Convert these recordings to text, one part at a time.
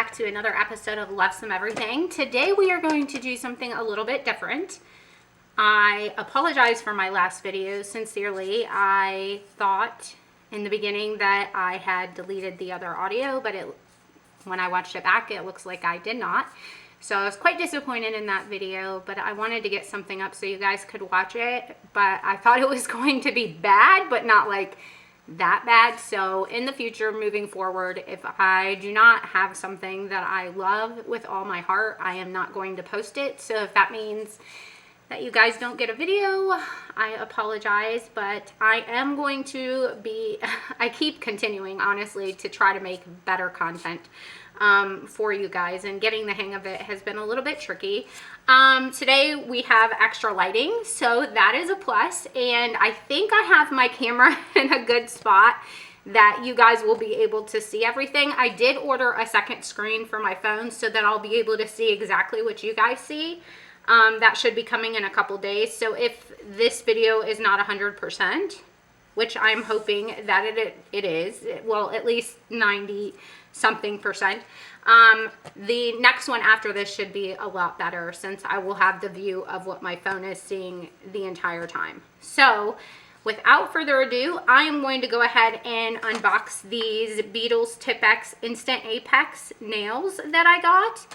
back to another episode of Love Some Everything. Today we are going to do something a little bit different. I apologize for my last video, sincerely. I thought in the beginning that I had deleted the other audio, but when I watched it back, it looks like I did not. So I was quite disappointed in that video, but I wanted to get something up so you guys could watch it. But I thought it was going to be bad, but not like that bad. So in the future, moving forward, if I do not have something that I love with all my heart, I am not going to post it. So if that means that you guys don't get a video, I apologize, but I am going to be, I keep continuing, honestly, to try to make better content for you guys, and getting the hang of it has been a little bit tricky. Today we have extra lighting, so that is a plus, and I think I have my camera in a good spot that you guys will be able to see everything. I did order a second screen for my phone so that I'll be able to see exactly what you guys see. That should be coming in a couple days. So if this video is not 100%, which I'm hoping that it is, well, at least 90 something percent, the next one after this should be a lot better, since I will have the view of what my phone is seeing the entire time. So without further ado, I am going to go ahead and unbox these Beetles Tip-X Instant Apex nails that I got.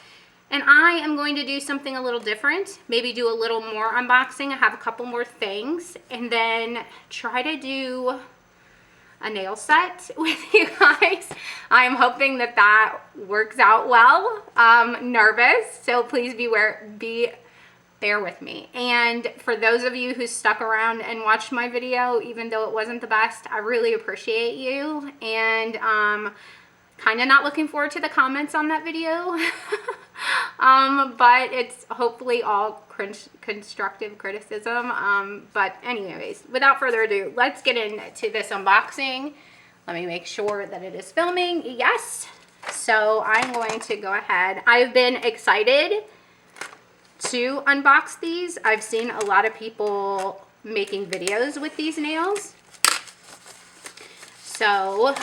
And I am going to do something a little different, maybe do a little more unboxing. I have a couple more things, and then try to do a nail set with you guys. I am hoping that that works out well. I'm nervous, so please bear with me. And for those of you who stuck around and watched my video, even though it wasn't the best, I really appreciate you. And kind of not looking forward to the comments on that video. But it's hopefully all constructive criticism. But anyways, without further ado, let's get into this unboxing. Let me make sure that it is filming. Yes. So I'm going to go ahead. I've been excited to unbox these. I've seen a lot of people making videos with these nails. So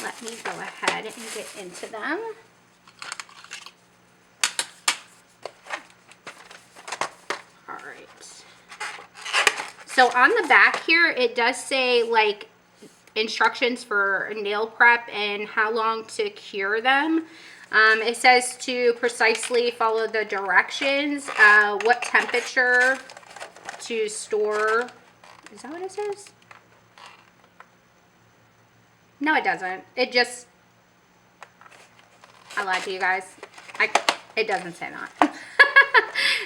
let me go ahead and get into them. All right. So on the back here, it does say like instructions for nail prep and how long to cure them. It says to precisely follow the directions, what temperature to store. Is that what it says? No, it doesn't. It just, I lied to you guys. It doesn't say that.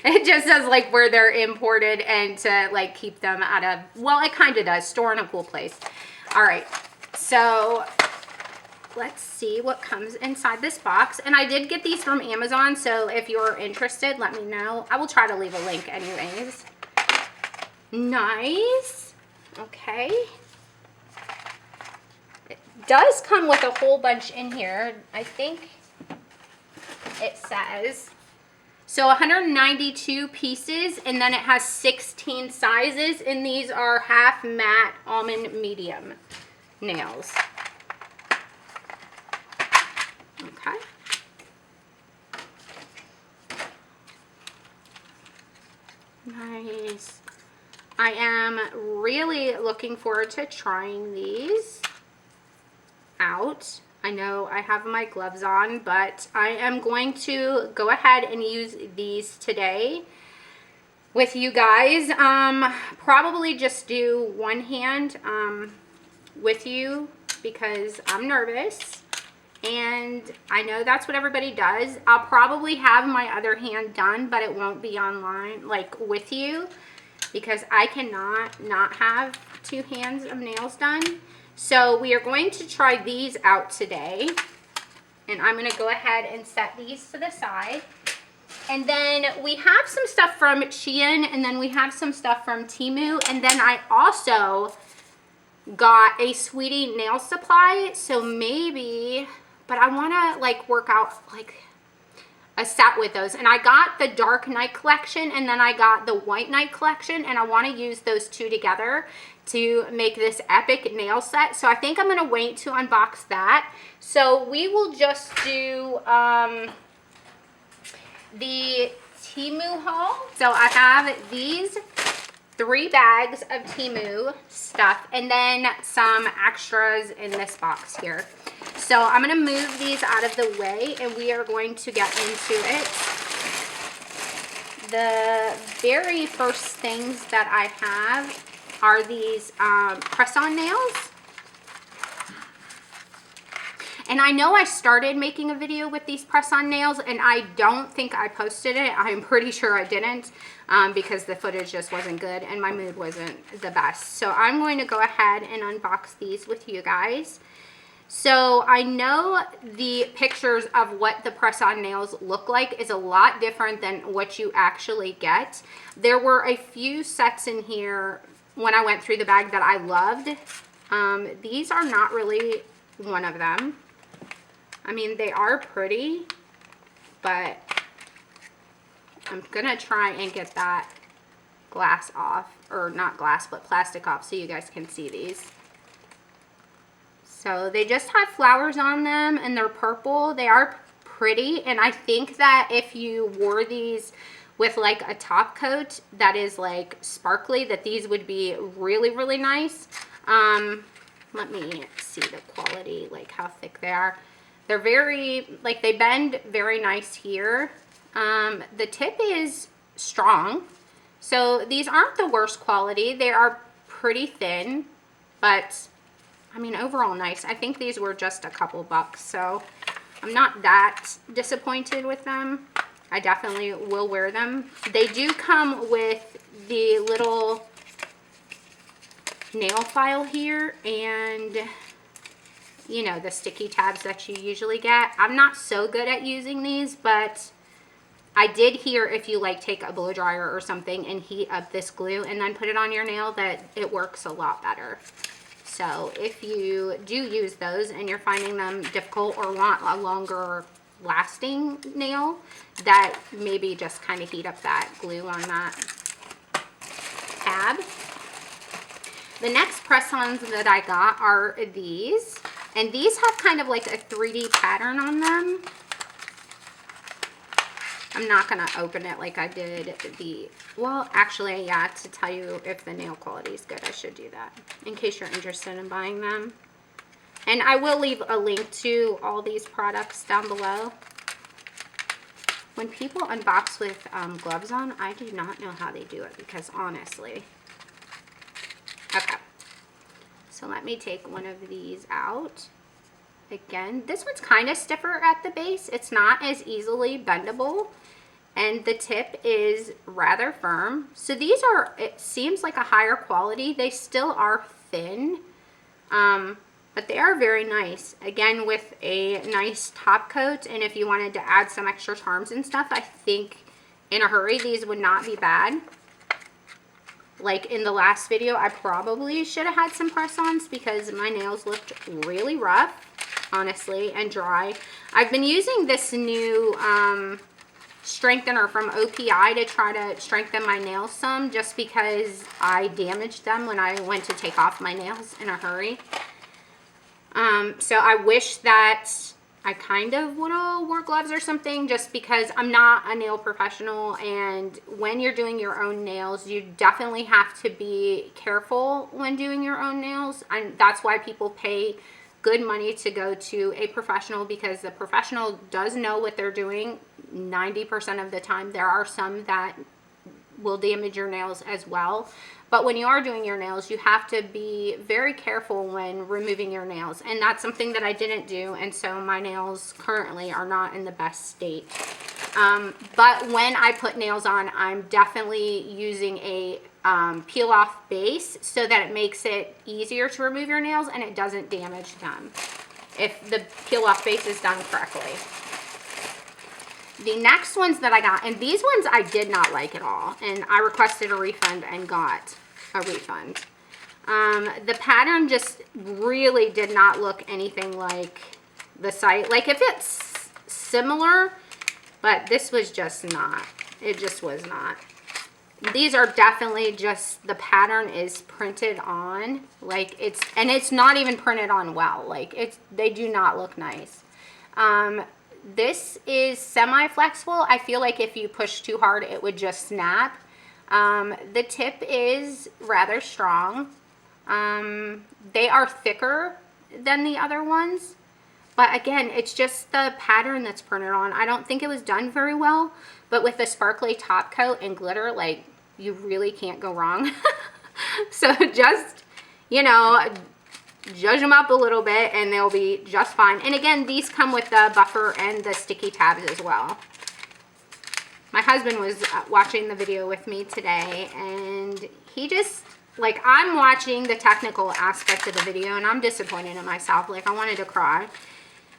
It just says like where they're imported and to like keep them out of, well, it kind of does, store in a cool place. All right, so let's see what comes inside this box. And I did get these from Amazon, so if you're interested, let me know. I will try to leave a link anyways. Nice. Okay. Does come with a whole bunch in here. I think it says so 192 pieces, and then it has 16 sizes, and these are half matte almond medium nails. Okay. Nice. I am really looking forward to trying these out. I know I have my gloves on, but I am going to go ahead and use these today with you guys. Probably just do one hand with you because I'm nervous, and I know that's what everybody does. I'll probably have my other hand done, but it won't be online like with you, because I cannot not have two hands of nails done. So we are going to try these out today, and I'm going to go ahead and set these to the side. And then we have some stuff from Shein, and then we have some stuff from Temu, and then I also got a Sweetie nail supply. So maybe, but I want to like work out like a set with those, and I got the dark night collection and then I got the white night collection, and I want to use those two together to make this epic nail set. So I think I'm going to wait to unbox that. So we will just do the Temu haul. So I have these 3 bags of Temu stuff and then some extras in this box here. So I'm going to move these out of the way and we are going to get into it. The very first things that I have are these press-on nails. And I know I started making a video with these press-on nails and I don't think I posted it. I'm pretty sure I didn't because the footage just wasn't good and my mood wasn't the best. So I'm going to go ahead and unbox these with you guys. So I know the pictures of what the press-on nails look like is a lot different than what you actually get. There were a few sets in here when I went through the bag that I loved. These are not really one of them. I mean, they are pretty, but I'm gonna try and get that glass off, or not glass, but plastic off so you guys can see these. So they just have flowers on them and they're purple. They are pretty, and I think that if you wore these with like a top coat that is like sparkly, that these would be really, really nice. Let me see the quality, like how thick they are. They're very, like they bend very nice here. The tip is strong. So these aren't the worst quality. They are pretty thin, but I mean, overall nice. I think these were just a couple bucks, so I'm not that disappointed with them. I definitely will wear them. They do come with the little nail file here and, you know, the sticky tabs that you usually get. I'm not so good at using these, but I did hear if you like take a blow dryer or something and heat up this glue and then put it on your nail, that it works a lot better. So if you do use those and you're finding them difficult or want a longer lasting nail, that maybe just kind of heat up that glue on that tab. The next press-ons that I got are these, and these have kind of like a 3D pattern on them. I'm not going to open it like I did the, well, actually, yeah, to tell you if the nail quality is good, I should do that in case you're interested in buying them. And I will leave a link to all these products down below. When people unbox with gloves on, I do not know how they do it because honestly. Okay. So let me take one of these out. Again, this one's kind of stiffer at the base. It's not as easily bendable. And the tip is rather firm. So these are, it seems like a higher quality. They still are thin, but they are very nice. Again, with a nice top coat. And if you wanted to add some extra charms and stuff, I think in a hurry, these would not be bad. Like in the last video, I probably should have had some press-ons because my nails looked really rough, honestly, and dry. I've been using this new strengthener from OPI to try to strengthen my nails some, just because I damaged them when I went to take off my nails in a hurry. So I wish that I kind of would have wore gloves or something, just because I'm not a nail professional, and when you're doing your own nails, you definitely have to be careful when doing your own nails, and that's why people pay good money to go to a professional, because the professional does know what they're doing 90% of the time. There are some that will damage your nails as well, but when you are doing your nails, you have to be very careful when removing your nails, and that's something that I didn't do, and so my nails currently are not in the best state. But when I put nails on, I'm definitely using a peel off base so that it makes it easier to remove your nails and it doesn't damage them if the peel off base is done correctly. The next ones that I got, and these ones I did not like at all, and I requested a refund and got a refund. The pattern just really did not look anything like the site. Like if it's similar, but this was just not. It just was not. These are definitely just, the pattern is printed on, like it's not even printed on well. Like they do not look nice. This is semi-flexible. I feel like if you push too hard, it would just snap. The tip is rather strong. They are thicker than the other ones. But again, it's just the pattern that's printed on. I don't think it was done very well. But with the sparkly top coat and glitter, like, you really can't go wrong. So just, you know, judge them up a little bit and they'll be just fine. And again, these come with the buffer and the sticky tabs as well. My husband was watching the video with me today, and he just, like, I'm watching the technical aspect of the video and I'm disappointed in myself. Like, I wanted to cry.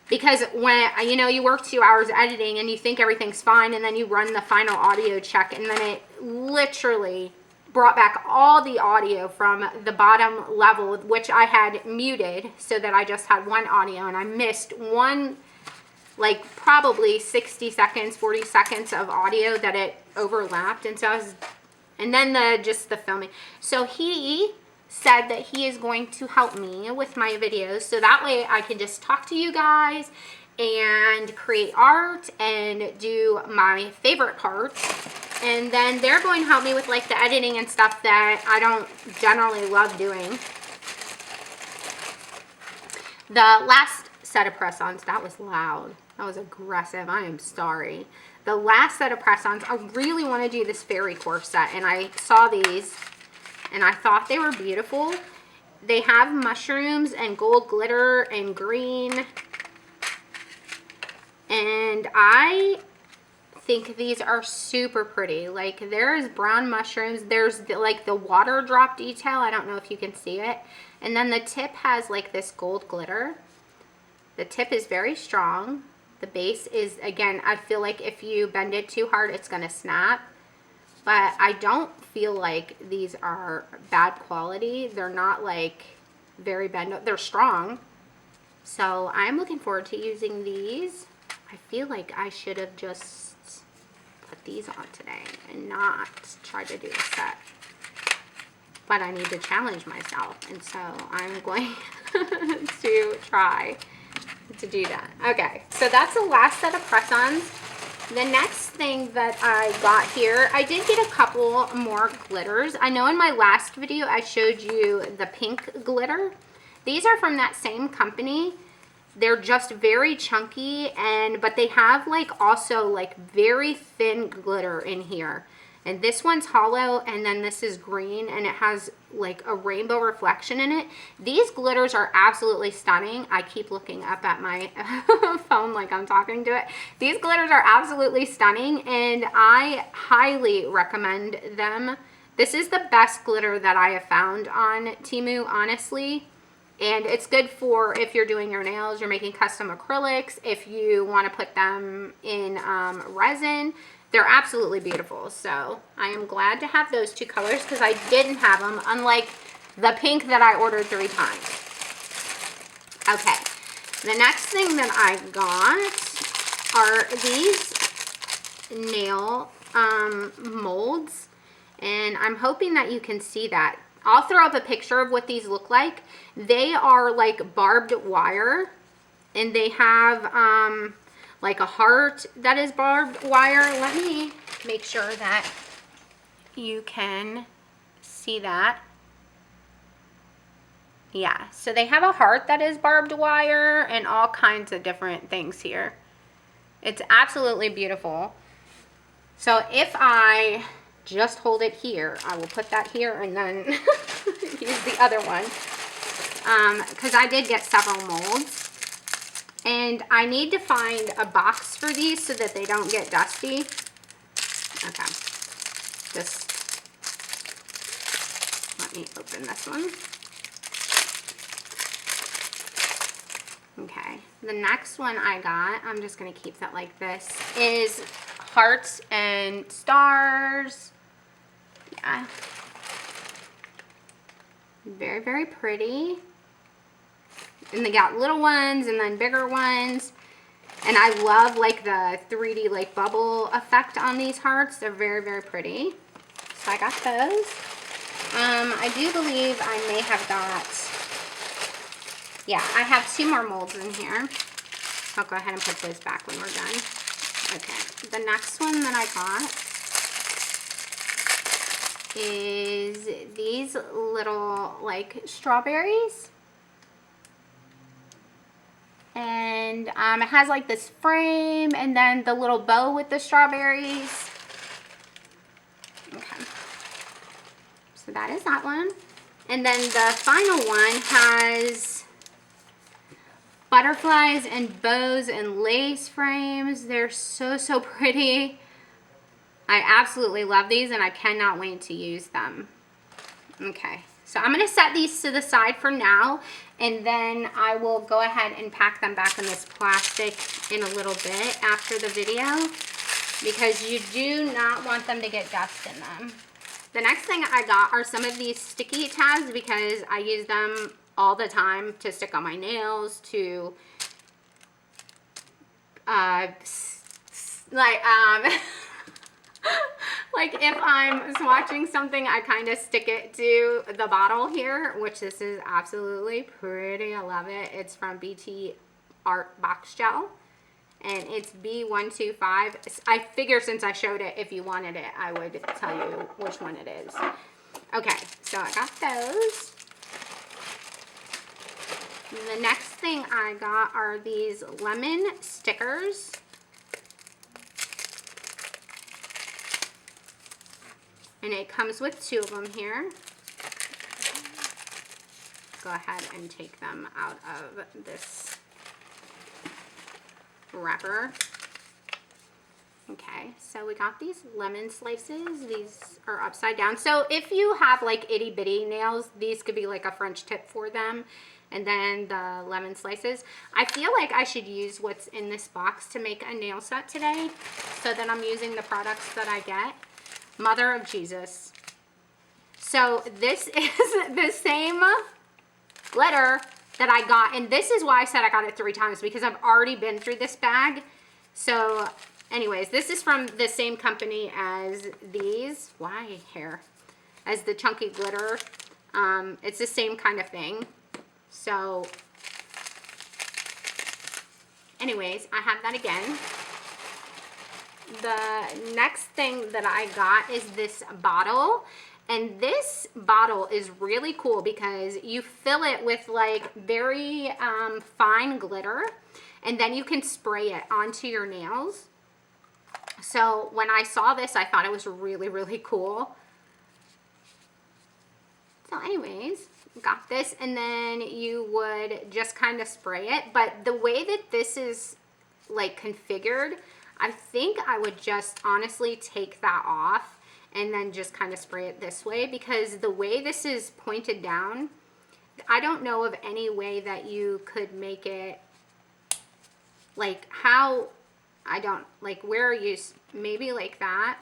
Because when, you know, you work 2 hours editing and you think everything's fine, and then you run the final audio check, and then it literally brought back all the audio from the bottom level, which I had muted so that I just had one audio, and I missed one, like, probably 60 seconds, 40 seconds of audio that it overlapped. And so I was, and then just the filming. So he said that he is going to help me with my videos, so that way I can just talk to you guys and create art and do my favorite parts. And then they're going to help me with, like, the editing and stuff that I don't generally love doing. The last set of press-ons, that was loud. That was aggressive. I am sorry. The last set of press-ons, I really want to do this fairy core set, and I saw these and I thought they were beautiful. They have mushrooms and gold glitter and green. And I think these are super pretty. Like, there's brown mushrooms. There's like the water drop detail. I don't know if you can see it. And then the tip has like this gold glitter. The tip is very strong. The base is, again, I feel like if you bend it too hard, it's going to snap. But I don't feel like these are bad quality. They're not like very bend. They're strong. So I'm looking forward to using these. I feel like I should have just put these on today and not try to do a set. But I need to challenge myself. And so I'm going to try to do that. Okay, so that's the last set of press-ons. The next thing that I got here, I did get a couple more glitters. I know in my last video I showed you the pink glitter. These are from that same company. They're just very chunky, but they have like also like very thin glitter in here. And this one's hollow, and then this is green, and it has like a rainbow reflection in it. These glitters are absolutely stunning. I keep looking up at my phone like I'm talking to it. These glitters are absolutely stunning, and I highly recommend them. This is the best glitter that I have found on Temu, honestly. And it's good for if you're doing your nails, you're making custom acrylics, if you want to put them in resin. They're absolutely beautiful. So I am glad to have those two colors because I didn't have them, unlike the pink that I ordered 3 times. Okay, the next thing that I got are these nail molds, and I'm hoping that you can see that. I'll throw up a picture of what these look like. They are like barbed wire, and they have like a heart that is barbed wire. Let me make sure that you can see that. Yeah, so they have a heart that is barbed wire and all kinds of different things here. It's absolutely beautiful. So if I just hold it here, I will put that here and then use the other one. Because I did get several molds. And I need to find a box for these so that they don't get dusty. Okay. Just let me open this one. Okay. The next one I got, I'm just going to keep that like this, is hearts and stars. Yeah. Very, very pretty. And they got little ones and then bigger ones. And I love like the 3D like bubble effect on these hearts. They're very, very pretty. So I got those. I do believe I may have got, yeah, I have 2 more molds in here. I'll go ahead and put those back when we're done. Okay, the next one that I got is these little like strawberries. And it has like this frame and then the little bow with the strawberries. Okay. So that is that one. And then the final one has butterflies and bows and lace frames. They're so, so pretty. I absolutely love these and I cannot wait to use them. Okay, so I'm going to set these to the side for now, and then I will go ahead and pack them back in this plastic in a little bit after the video, because you do not want them to get dust in them. The next thing I got are some of these sticky tabs, because I use them all the time to stick on my nails, to like if I'm swatching something, I kind of stick it to the bottle here, which this is absolutely pretty. I love it. It's from BT Art Box Gel, and it's B125. I figure since I showed it, if you wanted it, I would tell you which one it is. Okay, so I got those. And the next thing I got are these lemon stickers. And it comes with 2 of them here. Go ahead and take them out of this wrapper. Okay, so we got these lemon slices. These are upside down. So if you have like itty bitty nails, these could be like a French tip for them. And then the lemon slices. I feel like I should use what's in this box to make a nail set today, so that I'm using the products that I get. Mother of Jesus. So this is the same glitter that I got, and this is why I said I got it 3 times, because I've already been through this bag. So anyways, this is from the same company as these. Why hair? As the chunky glitter. It's the same kind of thing. So anyways, I have that again. The next thing that I got is this bottle, and this bottle is really cool because you fill it with like very fine glitter, and then you can spray it onto your nails. So when I saw this, I thought it was really, really cool. So anyways, got this, and then you would just kind of spray it. But the way that this is like configured, I think I would just honestly take that off and then just kind of spray it this way, because the way this is pointed down, I don't know of any way that you could make it like how, I don't, like where are you, maybe like that,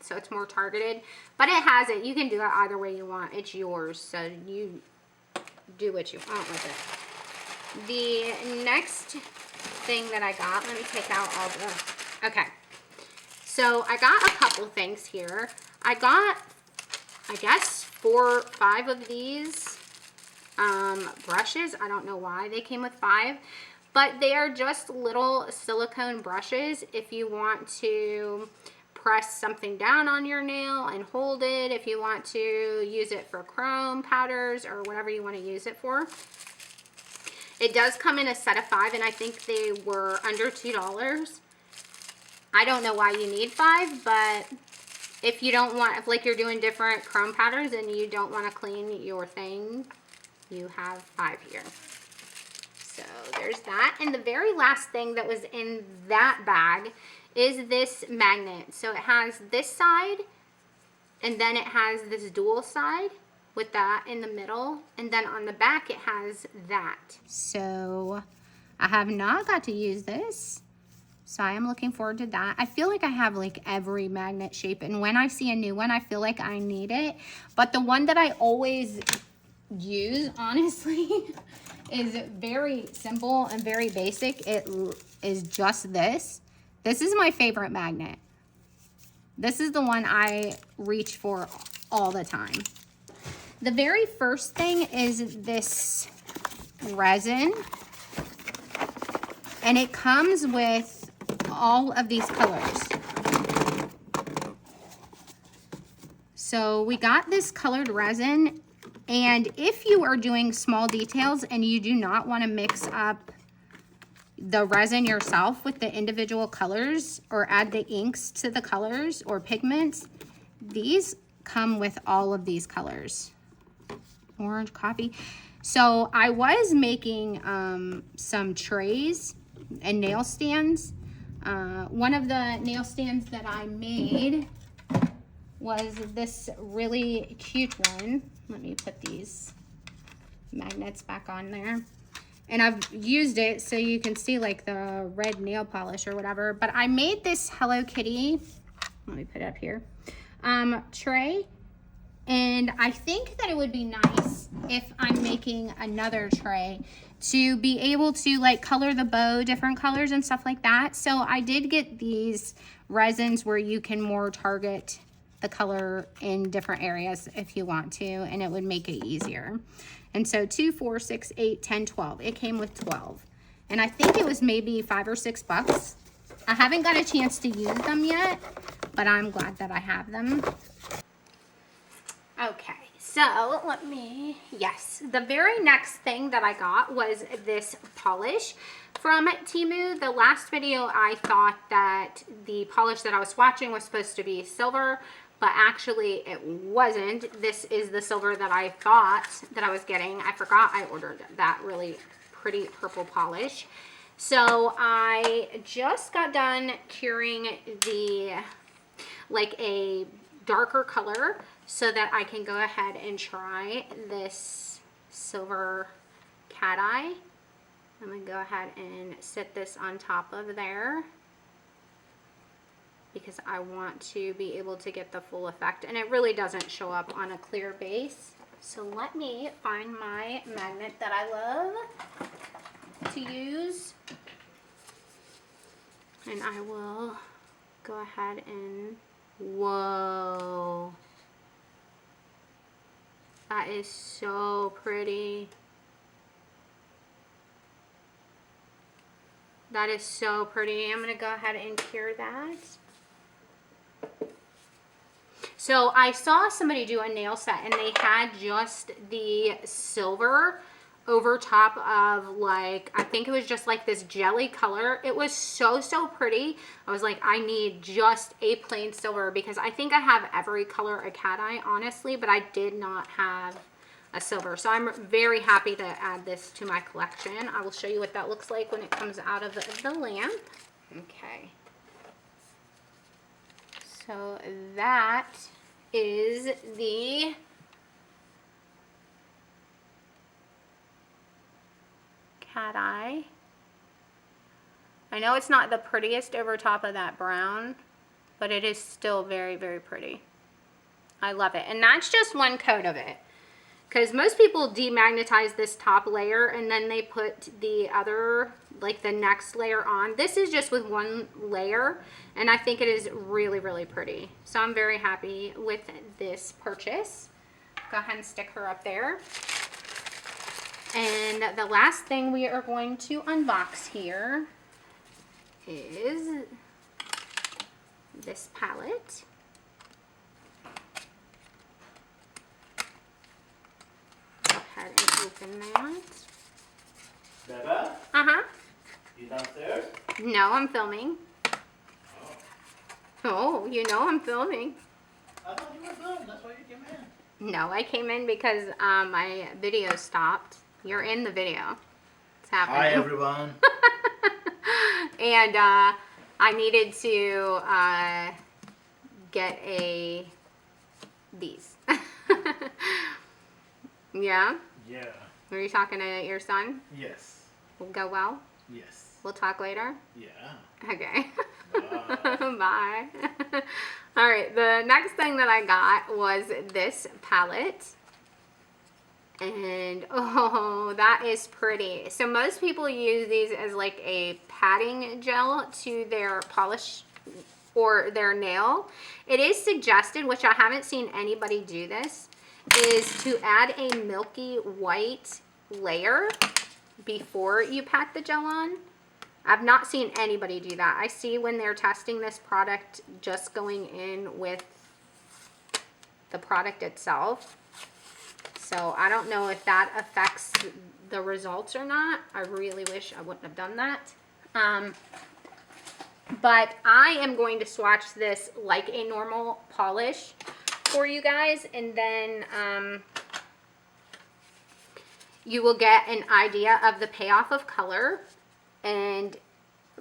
so it's more targeted. But it has it, you can do it either way you want, it's yours, so you do what you want with it. The next thing that I got, let me take out all the, okay, so I got a couple things here. I got, I guess 4 or 5 of these brushes. I don't know why they came with 5, but they are just little silicone brushes if you want to press something down on your nail and hold it, if you want to use it for chrome powders or whatever you want to use it for. It does come in a set of 5, and I think they were under $2. I don't know why you need 5, but if you don't want, if like you're doing different chrome powders and you don't want to clean your thing, you have 5 here. So there's that. And the very last thing that was in that bag is this magnet. So it has this side, and then it has this dual side with that in the middle, and then on the back it has that. So I have not got to use this, so I am looking forward to that. I feel like I have like every magnet shape, and when I see a new one, I feel like I need it. But the one that I always use, honestly, is very simple and very basic. It is just this. This is my favorite magnet. This is the one I reach for all the time. The very first thing is this resin, and it comes with all of these colors. So we got this colored resin, and if you are doing small details and you do not want to mix up the resin yourself with the individual colors or add the inks to the colors or pigments, these come with all of these colors. Orange, coffee. So I was making some trays and nail stands. One of the nail stands that I made was this really cute one. Let me put these magnets back on there. And I've used it so you can see like the red nail polish or whatever. But I made this Hello Kitty, let me put it up here, tray. And I think that it would be nice if I'm making another tray to be able to like color the bow different colors and stuff like that. So I did get these resins where you can more target the color in different areas if you want to, and it would make it easier. And so 2, 4, 6, 8, 10, 12. It came with 12. And I think it was maybe $5 or $6. I haven't got a chance to use them yet, but I'm glad that I have them. Okay, so let me, yes, the very next thing that I got was this polish from Temu. The last video I thought that the polish that I was swatching was supposed to be silver, but actually it wasn't. This is the silver that I thought that I was getting. I forgot I ordered that really pretty purple polish. So I just got done curing the, like a darker color so that I can go ahead and try this silver cat eye. I'm gonna go ahead and set this on top of there because I want to be able to get the full effect, and it really doesn't show up on a clear base. So let me find my magnet that I love to use, and I will go ahead and, whoa, that is so pretty. That is so pretty. I'm gonna go ahead and cure that. So I saw somebody do a nail set and they had just the silver over top of, like, I think it was just like this jelly color. It was so, so pretty. I was like, I need just a plain silver because I think I have every color a cat eye, honestly, but I did not have a silver. So I'm very happy to add this to my collection. I will show you what that looks like when it comes out of the lamp. Okay. So that is the cat eye. I know it's not the prettiest over top of that brown, but it is still very, very pretty. I love it. And that's just one coat of it, because most people demagnetize this top layer and then they put the other, like the next layer on. This is just with one layer, and I think it is really, really pretty. So I'm very happy with this purchase. Go ahead and stick her up there. And the last thing we are going to unbox here is this palette. Go ahead and open that. Beba? Uh-huh. You downstairs? No, I'm filming. Oh, you know I'm filming. I thought you were filming. That's why you came in. No, I came in because my video stopped. You're in the video. It's happening. Hi, everyone. And I needed to get these. Yeah? Yeah. Were you talking to your son? Yes. Will go well? Yes. We'll talk later? Yeah. Okay. Bye. Bye. All right, the next thing that I got was this palette. And oh, that is pretty. So most people use these as like a patting gel to their polish or their nail. It is suggested, which I haven't seen anybody do this, is to add a milky white layer before you pat the gel on. I've not seen anybody do that. I see when they're testing this product just going in with the product itself. So I don't know if that affects the results or not. I really wish I wouldn't have done that. But I am going to swatch this like a normal polish for you guys, and then you will get an idea of the payoff of color. And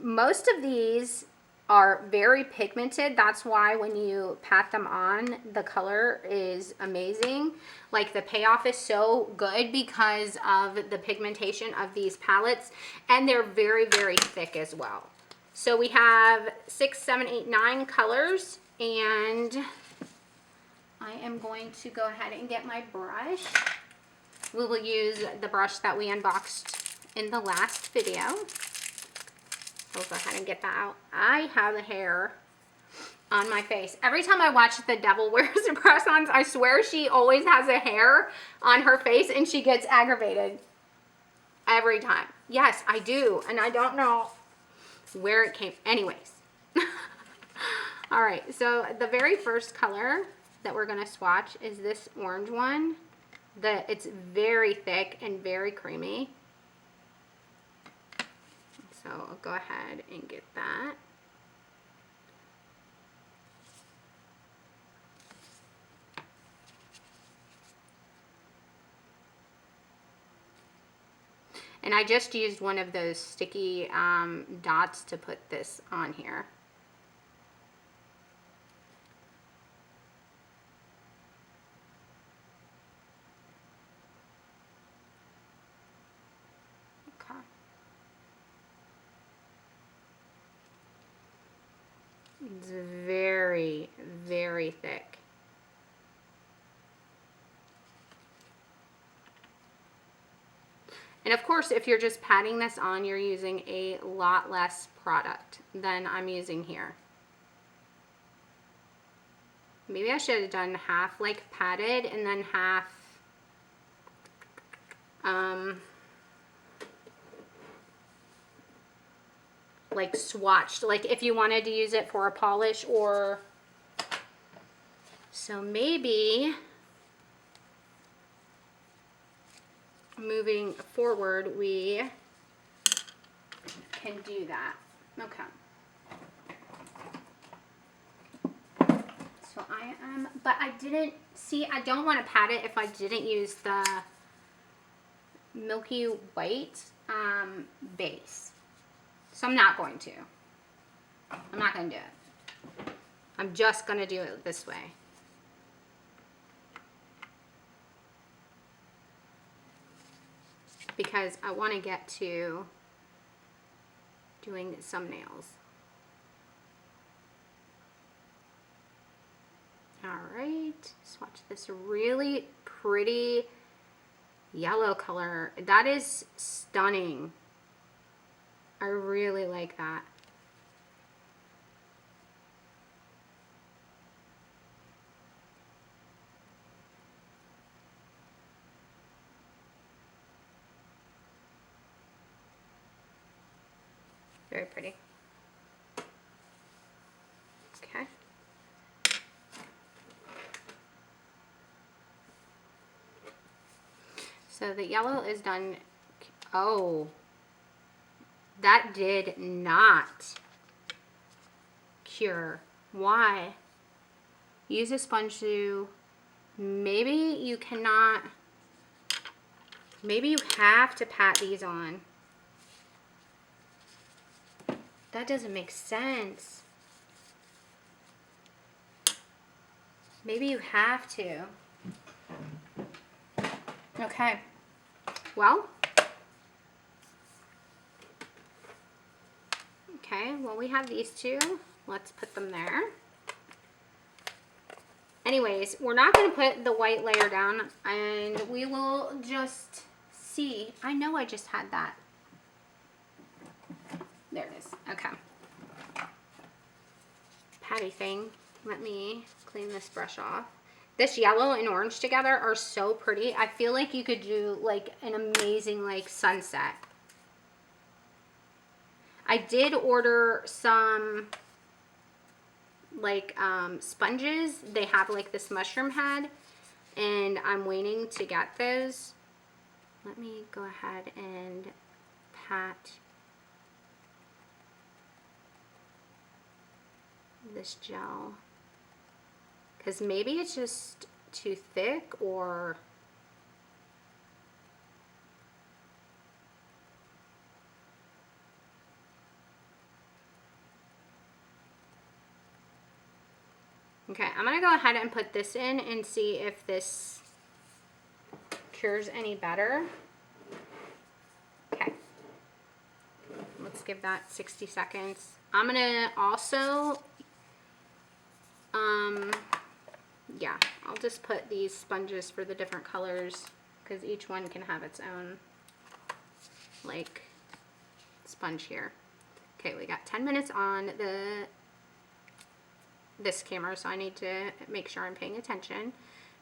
most of these are very pigmented. That's why when you pat them on, the color is amazing. Like the payoff is so good because of the pigmentation of these palettes, and they're very, very thick as well. So we have 6, 7, 8, 9 colors, and I am going to go ahead and get my brush. We will use the brush that we unboxed in the last video. I'll go ahead and get that out. I have the hair on my face. Every time I watch The Devil Wears Press-Ons, I swear she always has a hair on her face and she gets aggravated every time. Yes, I do, and I don't know where it came. Anyways. All right, so the very first color that we're gonna swatch is this orange one. It's very thick and very creamy. So I'll go ahead and get that. And I just used one of those sticky dots to put this on here. Okay. It's very, very thick. And of course, if you're just patting this on, you're using a lot less product than I'm using here. Maybe I should have done half like patted and then half like swatched, like if you wanted to use it for a polish. Or so maybe moving forward we can do that. Okay. So I am, but I didn't see, I don't want to pat it if I didn't use the milky white base. So I'm not going to. I'm not going to do it. I'm just going to do it this way. Because I want to get to doing some nails. All right, swatch this really pretty yellow color. That is stunning. I really like that. Very pretty. Okay. So the yellow is done. Oh, that did not cure. Why? Use a sponge to, maybe you cannot, maybe you have to pat these on. That doesn't make sense. Maybe you have to. Okay. Well. Okay, well we have these two. Let's put them there. Anyways, we're not going to put the white layer down, and we will just see. I know I just had that. There it is. Okay. Patty thing. Let me clean this brush off. This yellow and orange together are so pretty. I feel like you could do like an amazing like sunset. I did order some like sponges. They have like this mushroom head, and I'm waiting to get those. Let me go ahead and pat this gel, because maybe it's just too thick, or okay, I'm gonna go ahead and put this in and see if this cures any better. Okay, let's give that 60 seconds. I'm gonna also yeah, I'll just put these sponges for the different colors, because each one can have its own like sponge here. Okay, we got 10 minutes on this camera, so I need to make sure I'm paying attention.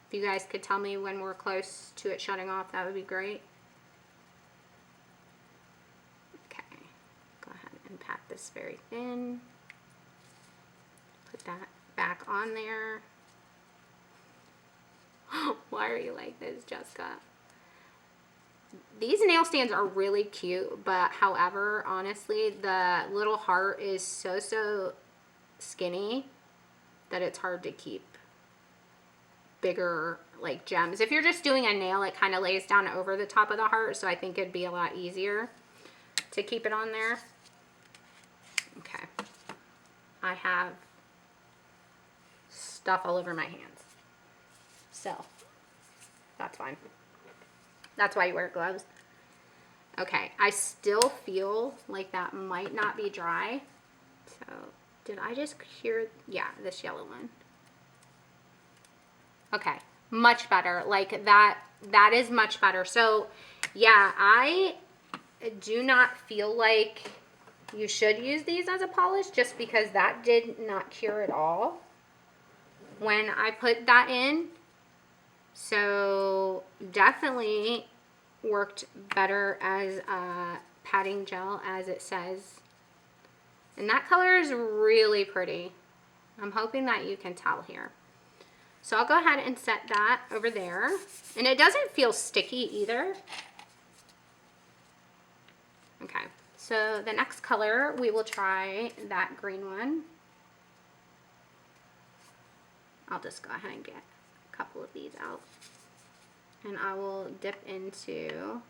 If you guys could tell me when we're close to it shutting off, that would be great. Okay, go ahead and pat this very thin. Put that back on there. Why are you like this, Jessica? These nail stands are really cute, but however, honestly, the little heart is so skinny that it's hard to keep bigger like gems. If you're just doing a nail, it kind of lays down over the top of the heart, so I think it'd be a lot easier to keep it on there. Okay. I have stuff all over my hands, so that's fine. That's why you wear gloves. Okay, I still feel like that might not be dry. So, did I just cure? Yeah, this yellow one. Okay, much better. Like that is much better. So, yeah, I do not feel like you should use these as a polish, just because that did not cure at all when I put that in. So definitely worked better as a patting gel, as it says. And that color is really pretty. I'm hoping that you can tell here. So I'll go ahead and set that over there. And it doesn't feel sticky either. Okay, so the next color, we will try that green one. I'll just go ahead and get a couple of these out. And I will dip into,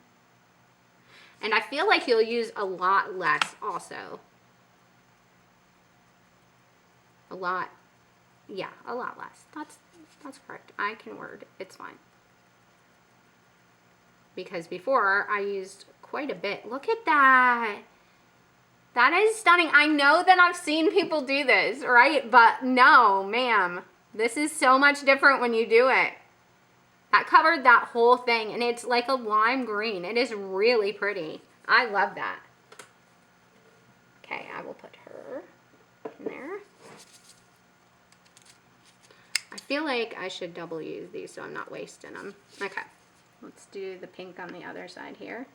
and I feel like you'll use a lot less also. A lot, yeah, a lot less. That's correct. I can word, it's fine. Because before I used quite a bit. Look at that. That is stunning. I know that I've seen people do this, right? But no, ma'am. This is so much different when you do it. That covered that whole thing, and it's like a lime green. It is really pretty. I love that. Okay, I will put her in there. I feel like I should double use these so I'm not wasting them. Okay, let's do the pink on the other side here.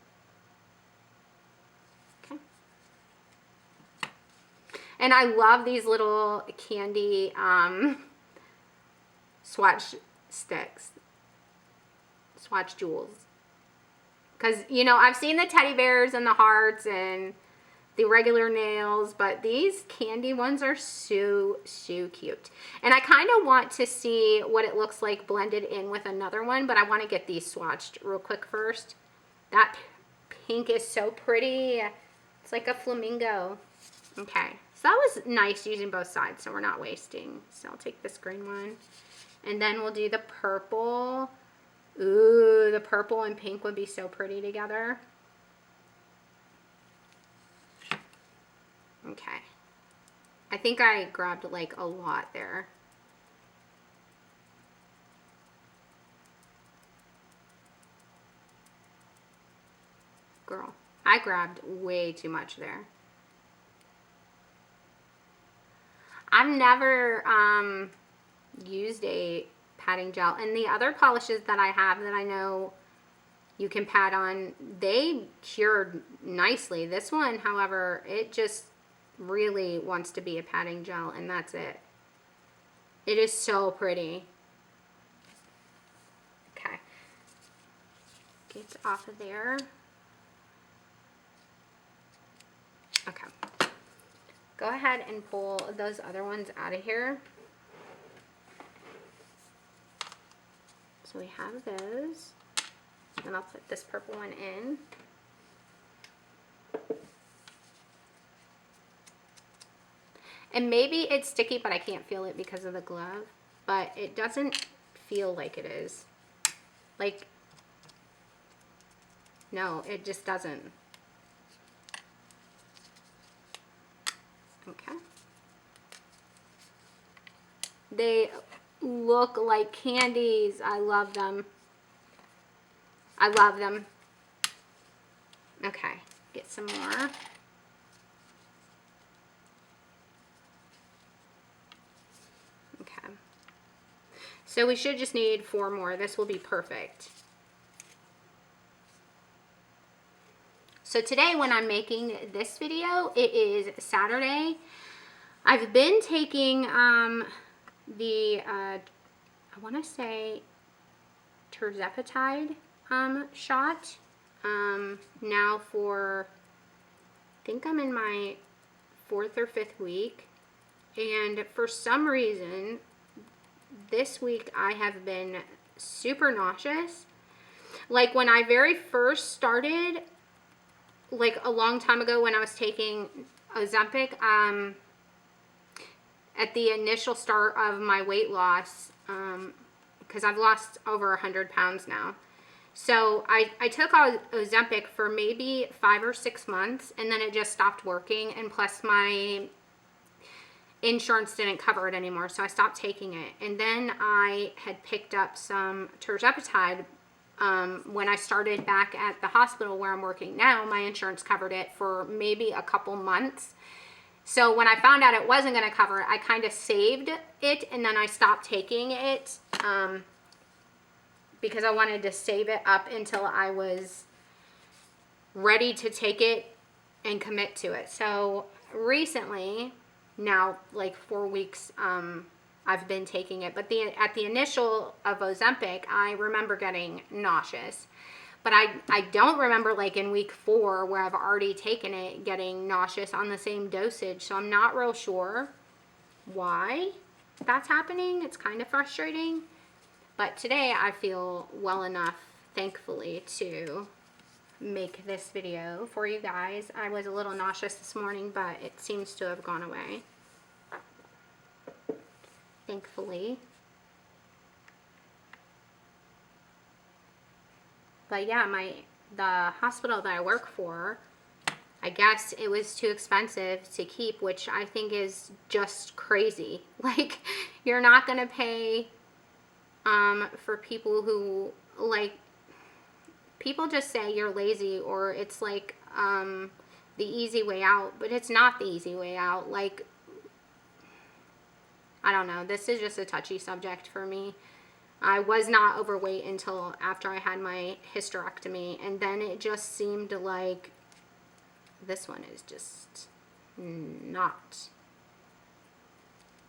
Okay. And I love these little candy swatch sticks. Swatch jewels, because you know I've seen the teddy bears and the hearts and the regular nails, but these candy ones are so cute. And I kind of want to see what it looks like blended in with another one, but I want to get these swatched real quick first. That pink is so pretty. It's like a flamingo. Okay, so that was nice using both sides, so we're not wasting. So I'll take this green one, and then we'll do the purple. Ooh, the purple and pink would be so pretty together. Okay. I think I grabbed like a lot there. girl. I grabbed way too much there. I've never used a patting gel, and the other polishes that I have that I know you can pat on, they cured nicely. This one, however, it just really wants to be a patting gel, and that's it. It is so pretty. Okay. Get off of there. Okay. Go ahead and pull those other ones out of here. So we have those. And I'll put this purple one in. And maybe it's sticky, but I can't feel it because of the glove. But it doesn't feel like it is. Like, no, it just doesn't. Okay. They look like candies. I love them. I love them. Okay, get some more. Okay. So we should just need 4 more. This will be perfect. So today when I'm making this video, it is Saturday. I've been taking I want to say terzepatide shot now for, I think I'm in my 4th or 5th week, and for some reason this week I have been super nauseous. Like when I very first started, like a long time ago when I was taking Ozempic, at the initial start of my weight loss, because I've lost over 100 pounds now. So I took Ozempic for maybe 5 or 6 months, and then it just stopped working, and plus my insurance didn't cover it anymore, so I stopped taking it. And then I had picked up some terzepatide when I started back at the hospital where I'm working now. My insurance covered it for maybe a couple months. So when I found out it wasn't going to cover it, I kind of saved it, and then I stopped taking it because I wanted to save it up until I was ready to take it and commit to it. So recently, now like 4 weeks, I've been taking it. But at the initial of Ozempic, I remember getting nauseous. But I don't remember, like in week 4 where I've already taken it, getting nauseous on the same dosage. So I'm not real sure why that's happening. It's kind of frustrating. But today I feel well enough, thankfully, to make this video for you guys. I was a little nauseous this morning, but it seems to have gone away, thankfully. But yeah, the hospital that I work for, I guess it was too expensive to keep, which I think is just crazy. Like, you're not gonna pay for people who, like, people just say you're lazy, or it's like the easy way out, but it's not the easy way out. Like, I don't know, this is just a touchy subject for me. I was not overweight until after I had my hysterectomy, and then it just seemed like this one is just not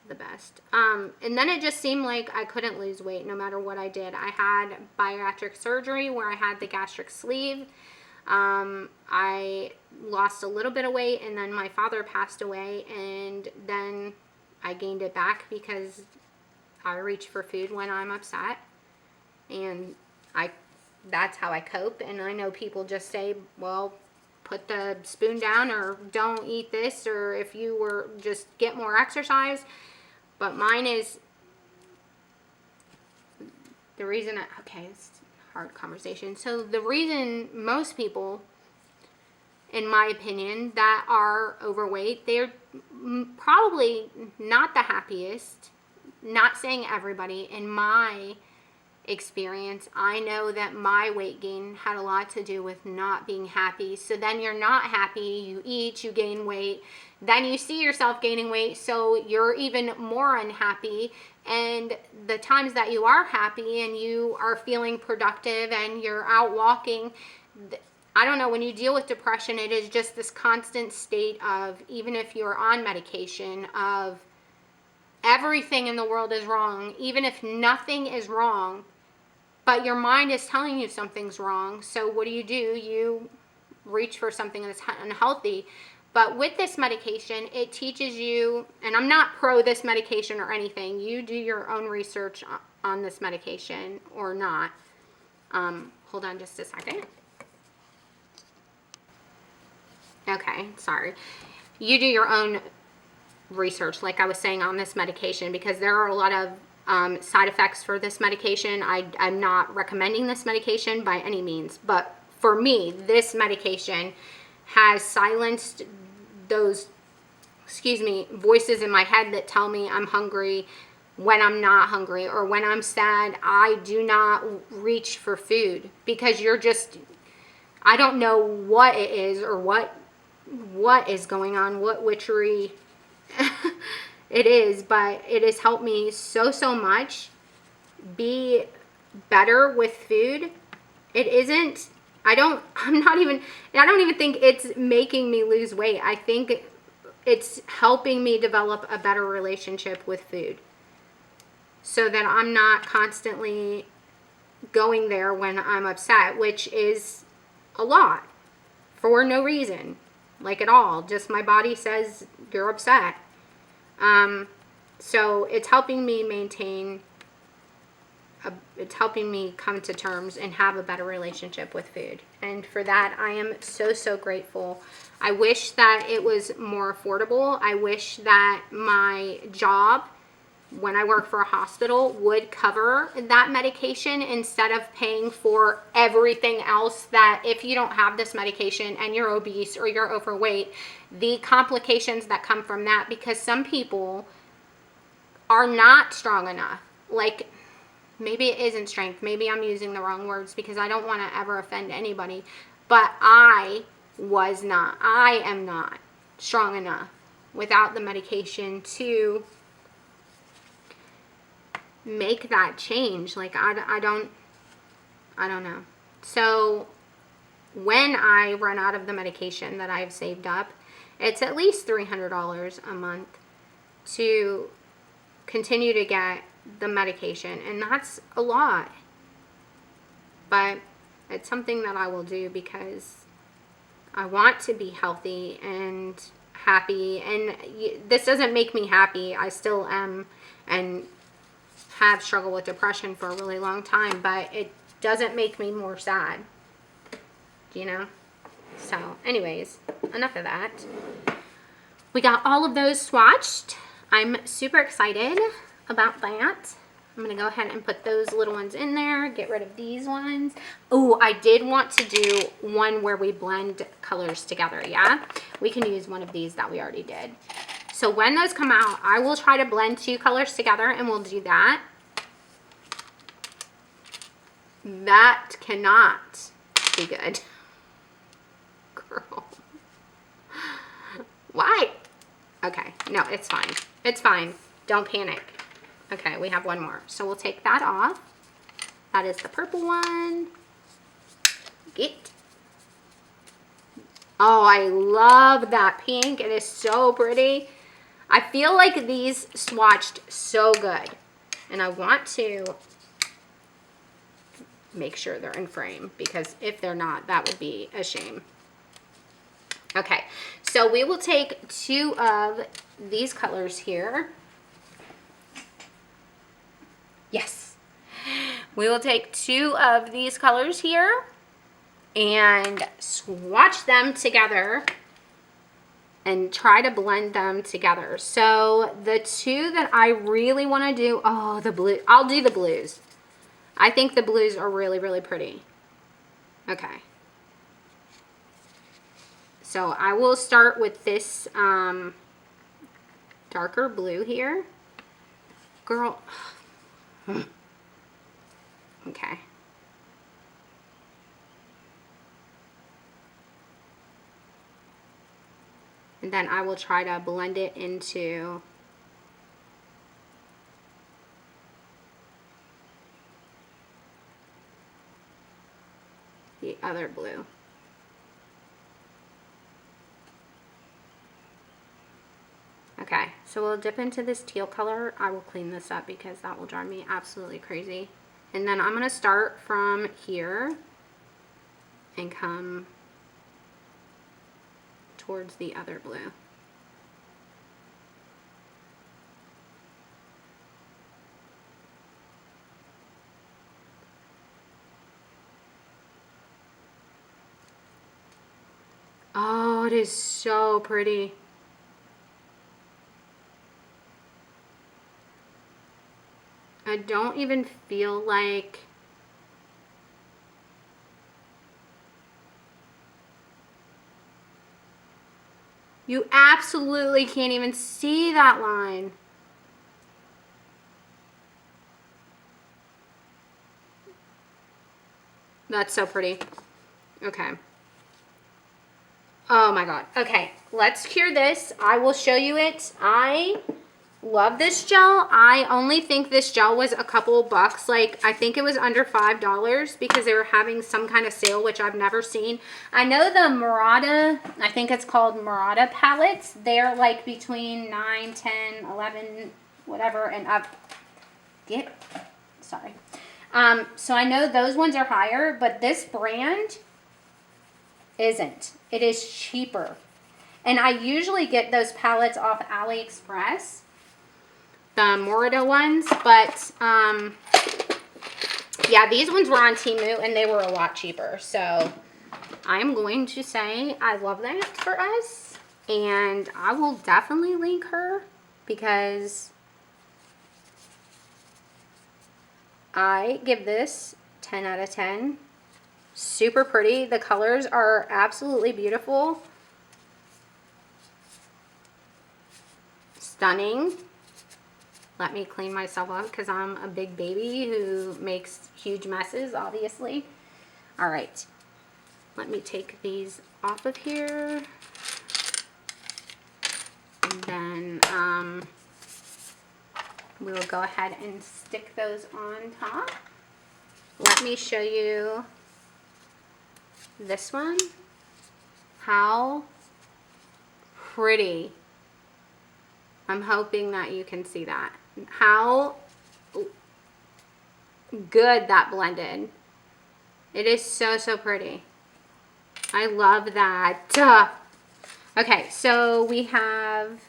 the best. And then it just seemed like I couldn't lose weight no matter what I did. I had bariatric surgery where I had the gastric sleeve. I lost a little bit of weight, and then my father passed away, and then I gained it back because I reach for food when I'm upset, and that's how I cope. And I know people just say, well, put the spoon down, or don't eat this, or if you were just get more exercise. But mine is the reason, okay, it's a hard conversation. So the reason most people, in my opinion, that are overweight, they're probably not the happiest. Not saying everybody. In my experience. I know that my weight gain had a lot to do with not being happy. So then you're not happy, you eat, you gain weight, then you see yourself gaining weight, so you're even more unhappy. And the times that you are happy and you are feeling productive and you're out walking, I don't know, when you deal with depression, it is just this constant state of, even if you're on medication, of everything in the world is wrong, even if nothing is wrong, but your mind is telling you something's wrong. So what do? You reach for something that's unhealthy. But with this medication, it teaches you, and I'm not pro this medication or anything, you do your own research on this medication or not. Hold on just a second. Okay, sorry. You do your own research, like I was saying, on this medication, because there are a lot of side effects for this medication. I'm not recommending this medication by any means, but for me, this medication has silenced those, voices in my head that tell me I'm hungry when I'm not hungry, or when I'm sad. I do not reach for food, because I don't know what it is, or what is going on, what witchery it is, but it has helped me so much be better with food. It isn't, I don't even think it's making me lose weight. I think it's helping me develop a better relationship with food, so that I'm not constantly going there when I'm upset, which is a lot for no reason, like at all. Just my body says you're upset. So it's helping me it's helping me come to terms and have a better relationship with food. And for that, I am so grateful. I wish that it was more affordable. I wish that my job, when I work for a hospital, would cover that medication, instead of paying for everything else, that if you don't have this medication and you're obese or you're overweight, the complications that come from that, because some people are not strong enough. Like, maybe it isn't strength. Maybe I'm using the wrong words, because I don't want to ever offend anybody, but I am not strong enough without the medication to make that change. Like, I don't know. So when I run out of the medication that I've saved up, it's at least $300 a month to continue to get the medication, and that's a lot, but it's something that I will do, because I want to be healthy and happy. And this doesn't make me happy. I still am, and have struggled with depression for a really long time, but it doesn't make me more sad, you know? So anyways, enough of that. We got all of those swatched. I'm super excited about that. I'm gonna go ahead and put those little ones in there, get rid of these ones. Oh, I did want to do one where we blend colors together, yeah? We can use one of these that we already did. So when those come out, I will try to blend two colors together, and we'll do that. That cannot be good. Girl. Why? Okay, no, it's fine. It's fine. Don't panic. Okay, we have one more. So we'll take that off. That is the purple one. Get. Oh, I love that pink. It is so pretty. I feel like these swatched so good, and I want to make sure they're in frame, because if they're not, that would be a shame. Okay, so we will take two of these colors here. Yes. We will take two of these colors here and swatch them together and try to blend them together. So the two that I really want to do, oh, the blue, I'll do the blues. I think the blues are really pretty. Okay. So I will start with this darker blue here. Girl. Okay. And then I will try to blend it into the other blue. Okay, so we'll dip into this teal color. I will clean this up because that will drive me absolutely crazy. And then I'm going to start from here and come towards the other blue. Oh, it is so pretty. I don't even feel like you absolutely can't even see that line. That's so pretty. Okay. Oh my God. Okay, let's cure this. I will show you it. I love this gel. I only think this gel was a couple bucks. Like, I think it was under $5 because they were having some kind of sale, which I've never seen. I know the Murata, I think it's called Murata palettes. They're like between 9, 10, 11, whatever, and up. Sorry. So I know those ones are higher, but this brand isn't. It is cheaper. And I usually get those palettes off AliExpress, the Morita ones, but yeah, these ones were on Temu and they were a lot cheaper. So I'm going to say I love that for us, and I will definitely link her because I give this 10 out of 10. Super pretty. The colors are absolutely beautiful. Stunning. Let me clean myself up because I'm a big baby who makes huge messes, obviously. All right. Let me take these off of here. And then we will go ahead and stick those on top. Let me show you this one. How pretty. I'm hoping that you can see that. How good that blended. It is so, so pretty. I love that. Okay, so we have,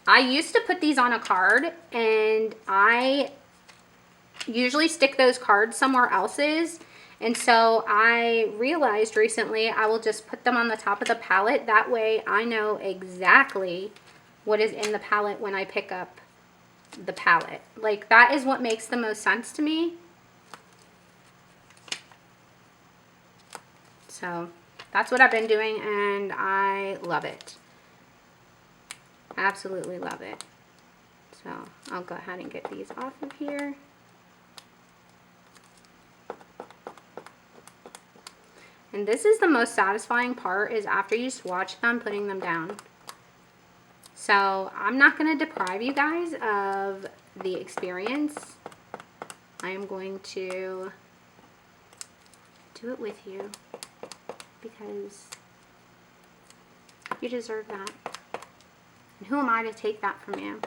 I used to put these on a card, and I usually stick those cards somewhere else's. And so I realized recently I will just put them on the top of the palette. That way I know exactly what is in the palette when I pick up the palette. Like, that is what makes the most sense to me. So that's what I've been doing, and I love it. Absolutely love it. So I'll go ahead and get these off of here. And this is the most satisfying part, is after you swatch them, putting them down. So I'm not going to deprive you guys of the experience. I am going to do it with you because you deserve that. And who am I to take that from you?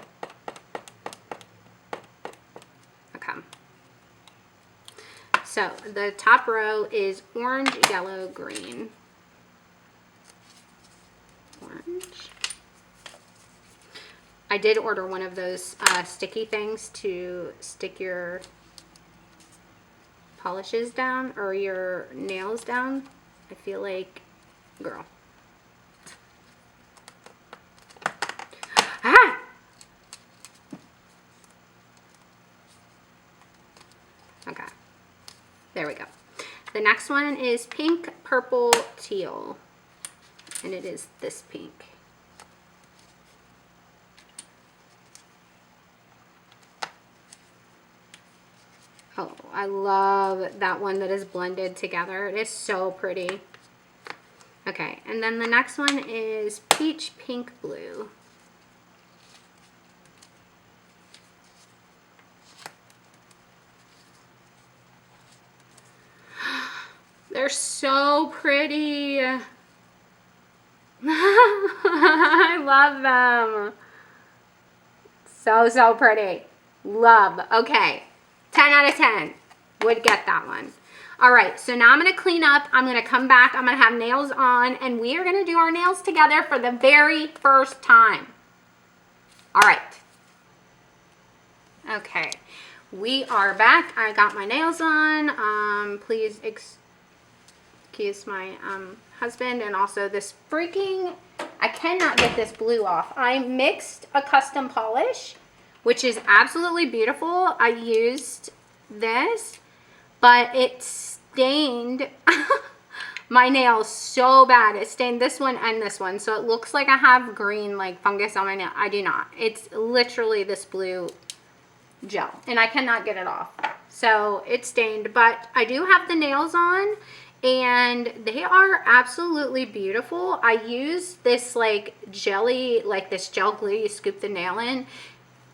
Okay. So the top row is orange, yellow, green. Orange. I did order one of those sticky things to stick your polishes down or your nails down. I feel like, girl. Ah! Okay. There we go. The next one is pink, purple, teal. And it is this pink. Oh, I love that one that is blended together. It is so pretty. Okay, and then the next one is peach pink blue. They're so pretty. I love them. So, so pretty. Love. Okay. 10 out of 10. Would get that one. All right. So now I'm going to clean up. I'm going to come back. I'm going to have nails on. And we are going to do our nails together for the very first time. All right. Okay. We are back. I got my nails on. Please excuse my husband, and also this freaking, I cannot get this blue off. I mixed a custom polish, which is absolutely beautiful. I used this, but it stained my nails so bad. It stained this one and this one, so it looks like I have green like fungus on my nail. I do not. It's literally this blue gel, and I cannot get it off. So it's stained, but I do have the nails on, and they are absolutely beautiful. I use this like jelly, like this gel glue you scoop the nail in.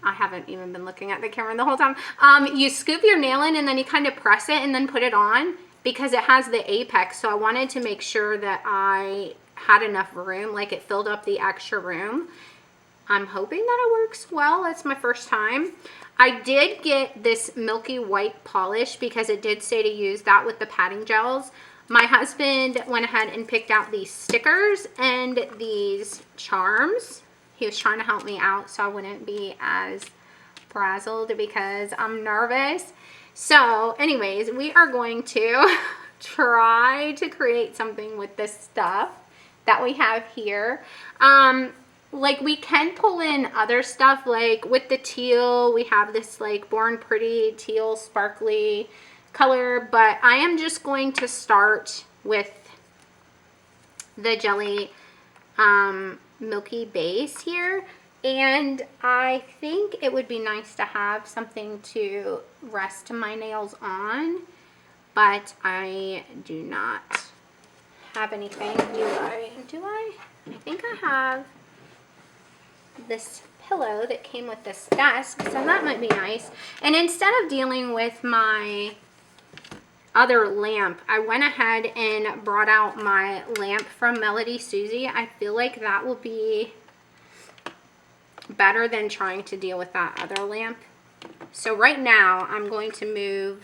I haven't even been looking at the camera the whole time. You scoop your nail in, and then you kind of press it and then put it on, because it has the apex. So I wanted to make sure that I had enough room, like it filled up the extra room. I'm hoping that it works well. It's my first time. I did get this milky white polish because it did say to use that with the patting gels. My husband went ahead and picked out these stickers and these charms. He was trying to help me out so I wouldn't be as frazzled because I'm nervous. So anyways, we are going to try to create something with this stuff that we have here. Like we can pull in other stuff, like with the teal, we have this like Born Pretty teal sparkly color, but I am just going to start with the jelly milky base here. And I think it would be nice to have something to rest my nails on, but I do not have anything. Do I? I think I have this pillow that came with this desk, so that might be nice. And instead of dealing with my other lamp, I went ahead and brought out my lamp from Melody Susie. I feel like that will be better than trying to deal with that other lamp. So right now I'm going to move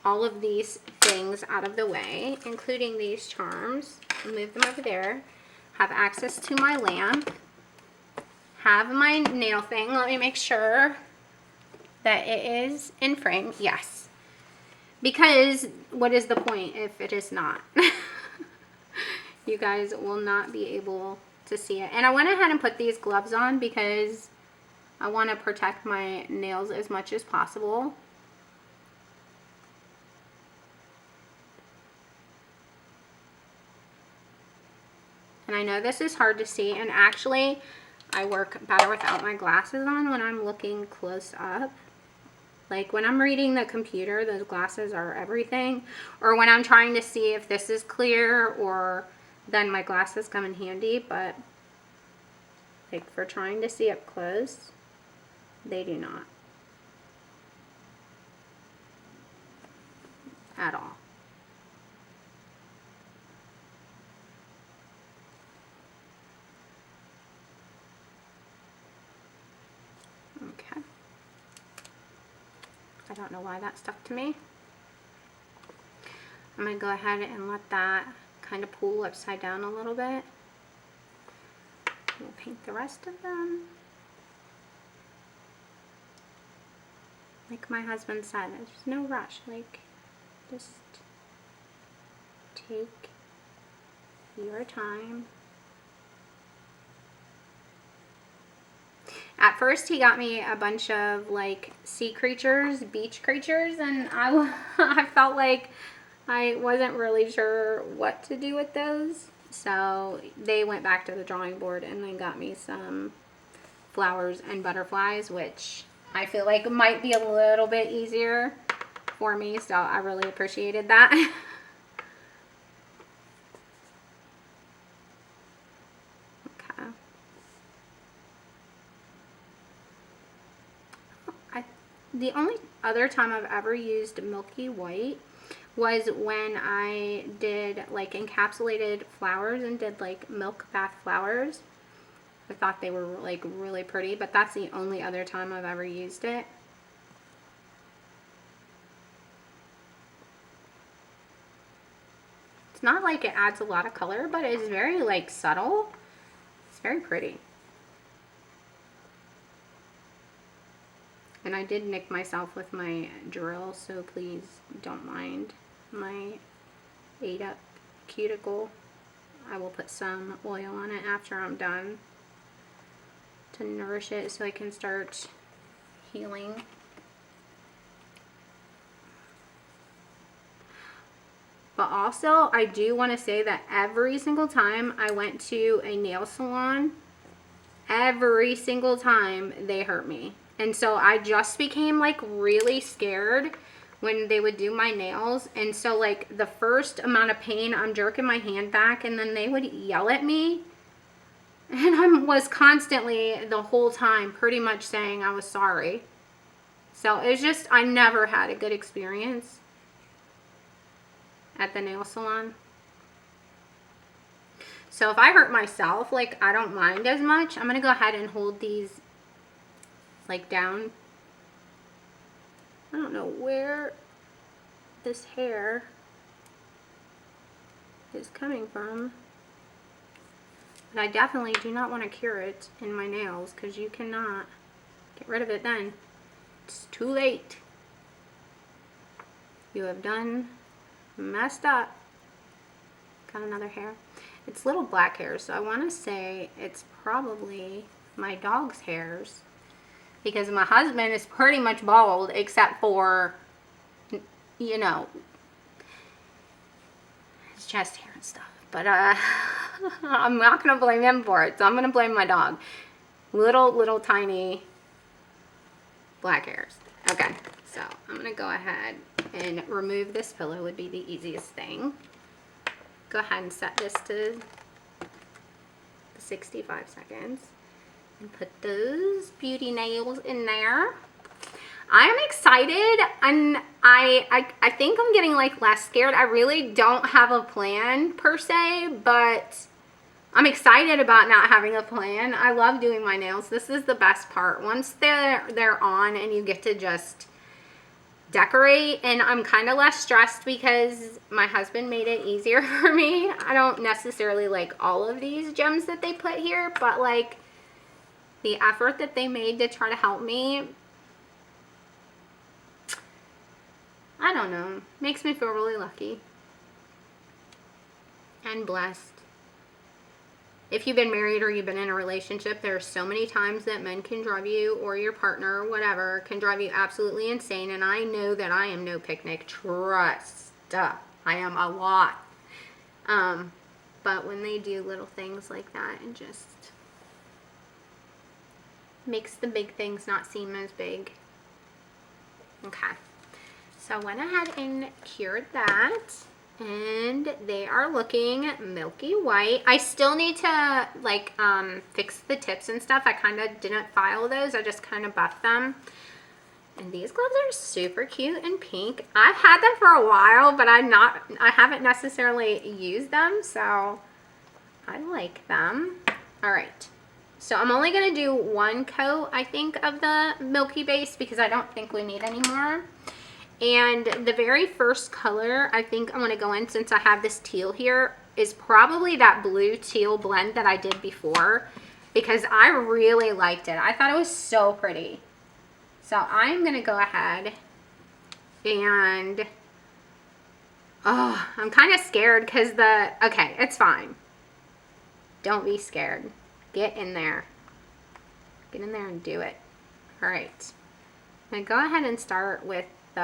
all of these things out of the way, including these charms. Move them over there. Have access to my lamp. Have my nail thing. Let me make sure that it is in frame. Yes. Because what is the point if it is not? You guys will not be able to see it. And I went ahead and put these gloves on because I want to protect my nails as much as possible. And I know this is hard to see, and actually I work better without my glasses on when I'm looking close up. Like when I'm reading the computer, those glasses are everything. Or when I'm trying to see if this is clear, or then my glasses come in handy. But like for trying to see up close, they do not. At all. Okay. I don't know why that stuck to me. I'm going to go ahead and let that kind of pull upside down a little bit. We'll paint the rest of them. Like my husband said, there's no rush. Like, just take your time. At first he got me a bunch of like sea creatures, beach creatures, and I felt like I wasn't really sure what to do with those. So they went back to the drawing board and they got me some flowers and butterflies, which I feel like it might be a little bit easier for me, so I really appreciated that. Okay. The only other time I've ever used Milky White was when I did like encapsulated flowers and did like milk bath flowers. I thought they were like really pretty, but that's the only other time I've ever used it. It's not like it adds a lot of color, but it's very like subtle. It's very pretty. And I did nick myself with my drill, so please don't mind my ate up cuticle. I will put some oil on it after I'm done to nourish it so I can start healing. But also, I do want to say that every single time I went to a nail salon, every single time they hurt me. And so I just became like really scared when they would do my nails. And so like the first amount of pain, I'm jerking my hand back and then they would yell at me. And I was constantly the whole time pretty much saying I was sorry. So it's just, I never had a good experience at the nail salon. So if I hurt myself, like I don't mind as much. I'm going to go ahead and hold these like down. I don't know where this hair is coming from. But I definitely do not want to cure it in my nails because you cannot get rid of it then. It's too late. You have done messed up. Got another hair. It's little black hairs, so I want to say it's probably my dog's hairs because my husband is pretty much bald except for, you know, his chest hair and stuff. But I'm not going to blame him for it, so I'm going to blame my dog. Little tiny black hairs. Okay, so I'm going to go ahead and remove this pillow would be the easiest thing. Go ahead and set this to 65 seconds and put those beauty nails in there. I am excited and I think I'm getting like less scared. I really don't have a plan per se, but I'm excited about not having a plan. I love doing my nails. This is the best part. Once they're on and you get to just decorate, and I'm kind of less stressed because my husband made it easier for me. I don't necessarily like all of these gems that they put here, but like the effort that they made to try to help me, I don't know, makes me feel really lucky and blessed. If you've been married or you've been in a relationship, there are so many times that men can drive you, or your partner or whatever, can drive you absolutely insane. And I know that I am no picnic. Trust. I am a lot. But when they do little things like that, it just makes the big things not seem as big. Okay. So I went ahead and cured that. And they are looking milky white. I still need to like fix the tips and stuff. I kind of didn't file those. I just kind of buffed them. And these gloves are super cute and pink. I've had them for a while, but I haven't necessarily used them, so I like them. All right. So I'm only going to do one coat, I think, of the milky base because I don't think we need any more. And the very first color I think I'm going to go in, since I have this teal here, is probably that blue teal blend that I did before because I really liked it. I thought it was so pretty. So I'm going to go ahead and, oh, I'm kind of scared because okay, it's fine. Don't be scared. Get in there. Get in there and do it. All right. I'm going to go ahead and start with do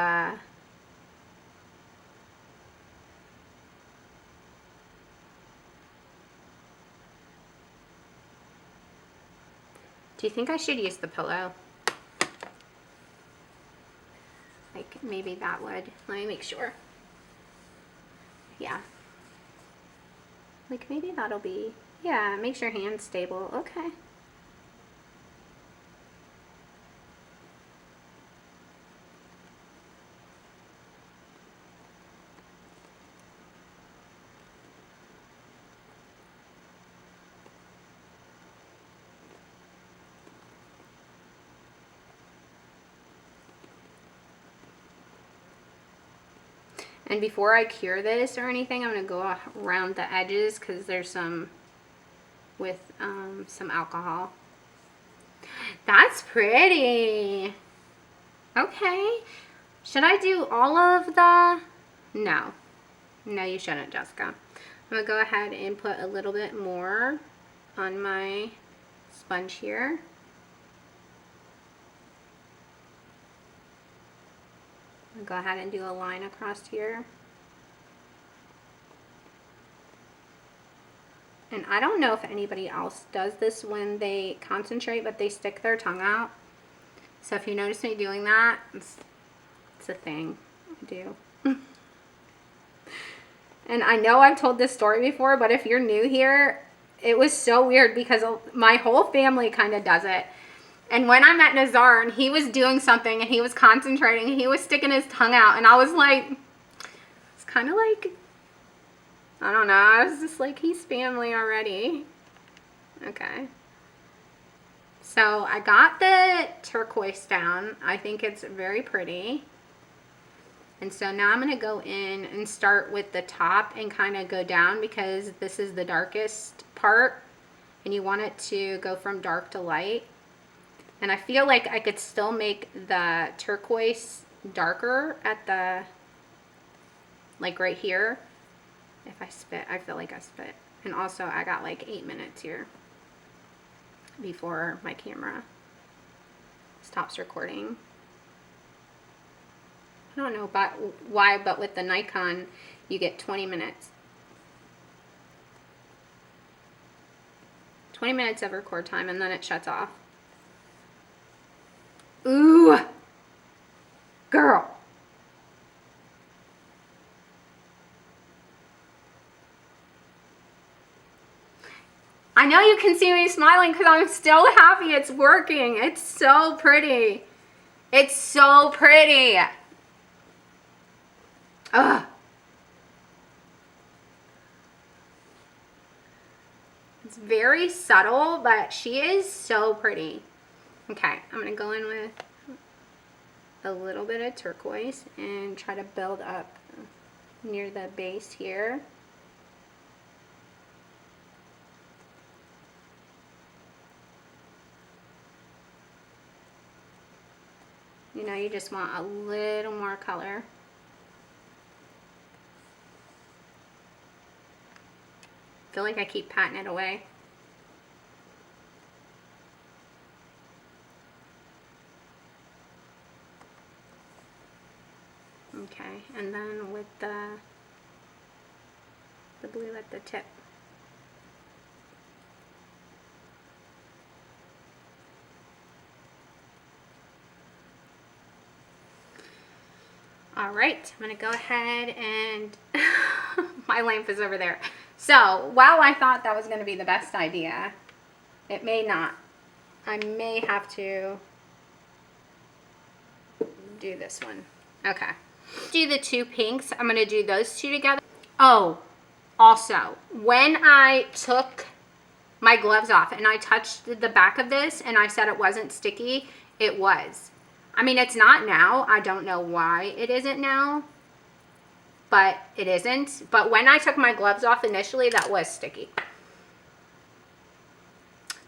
you think I should use the pillow? maybe that would. Let me make sure. Yeah. Like maybe that'll be, yeah, it makes your hands stable. Okay. And before I cure this or anything, I'm going to go around the edges because there's some with some alcohol. That's pretty. Okay. Should I do all of the... No. No, you shouldn't, Jessica. I'm going to go ahead and put a little bit more on my sponge here. I'll go ahead and do a line across here. And I don't know if anybody else does this when they concentrate, but they stick their tongue out. So if you notice me doing that, it's a thing I do. And I know I've told this story before, but if you're new here, it was so weird because my whole family kind of does it. And when I met Nazar and he was doing something and he was concentrating and he was sticking his tongue out, and I was like, it's kind of like, I don't know, I was just like, he's family already. Okay. So I got the turquoise down. I think it's very pretty. And so now I'm going to go in and start with the top and kind of go down because this is the darkest part and you want it to go from dark to light. And I feel like I could still make the turquoise darker at the, like right here. If I spit, I feel like I spit. And also I got like 8 minutes here before my camera stops recording. I don't know why, but with the Nikon, you get 20 minutes. 20 minutes of record time and then it shuts off. Ooh, girl. I know you can see me smiling because I'm still happy it's working. It's so pretty. It's so pretty. Ugh. It's very subtle, but she is so pretty. Okay, I'm going to go in with a little bit of turquoise and try to build up near the base here. You know, you just want a little more color. I feel like I keep patting it away. Okay, and then with the blue at the tip. All right, I'm gonna go ahead and my lamp is over there. So while I thought that was gonna be the best idea, it may not. I may have to do this one. Okay. Do the two pinks. I'm gonna do those two together. Oh, also, when I took my gloves off and I touched the back of this and I said it wasn't sticky, it was. I mean, it's not now. I don't know why it isn't now, but it isn't. But when I took my gloves off initially, that was sticky.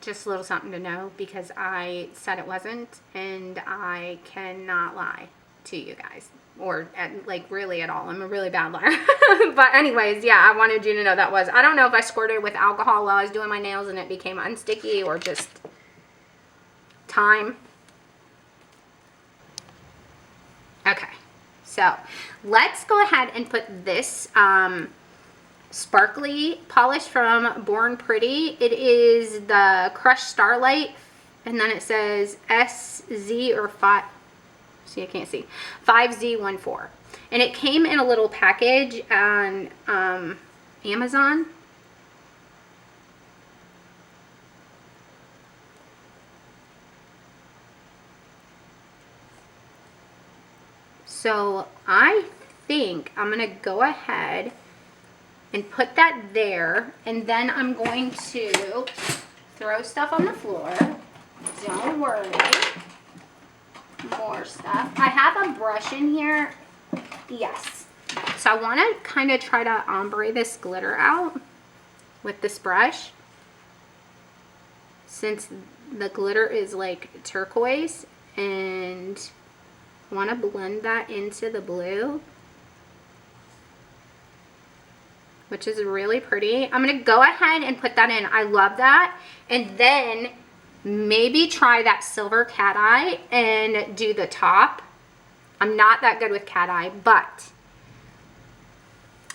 Just a little something to know because I said it wasn't, and I cannot lie to you guys, or like really at all. I'm a really bad liar. But anyways, yeah, I wanted you to know that was. I don't know if I squirted with alcohol while I was doing my nails and it became unsticky or just time. Okay, so let's go ahead and put this sparkly polish from Born Pretty. It is the Crushed Starlight, and then it says SZ or See, I can't see. 5Z14. And it came in a little package on Amazon. So I think I'm going to go ahead and put that there. And then I'm going to throw stuff on the floor. Don't worry. More stuff. I have a brush in here. Yes. So I want to kind of try to ombre this glitter out with this brush. Since the glitter is like turquoise, and I want to blend that into the blue, which is really pretty. I'm going to go ahead and put that in. I love that. And then maybe try that silver cat eye and do the top. I'm not that good with cat eye, but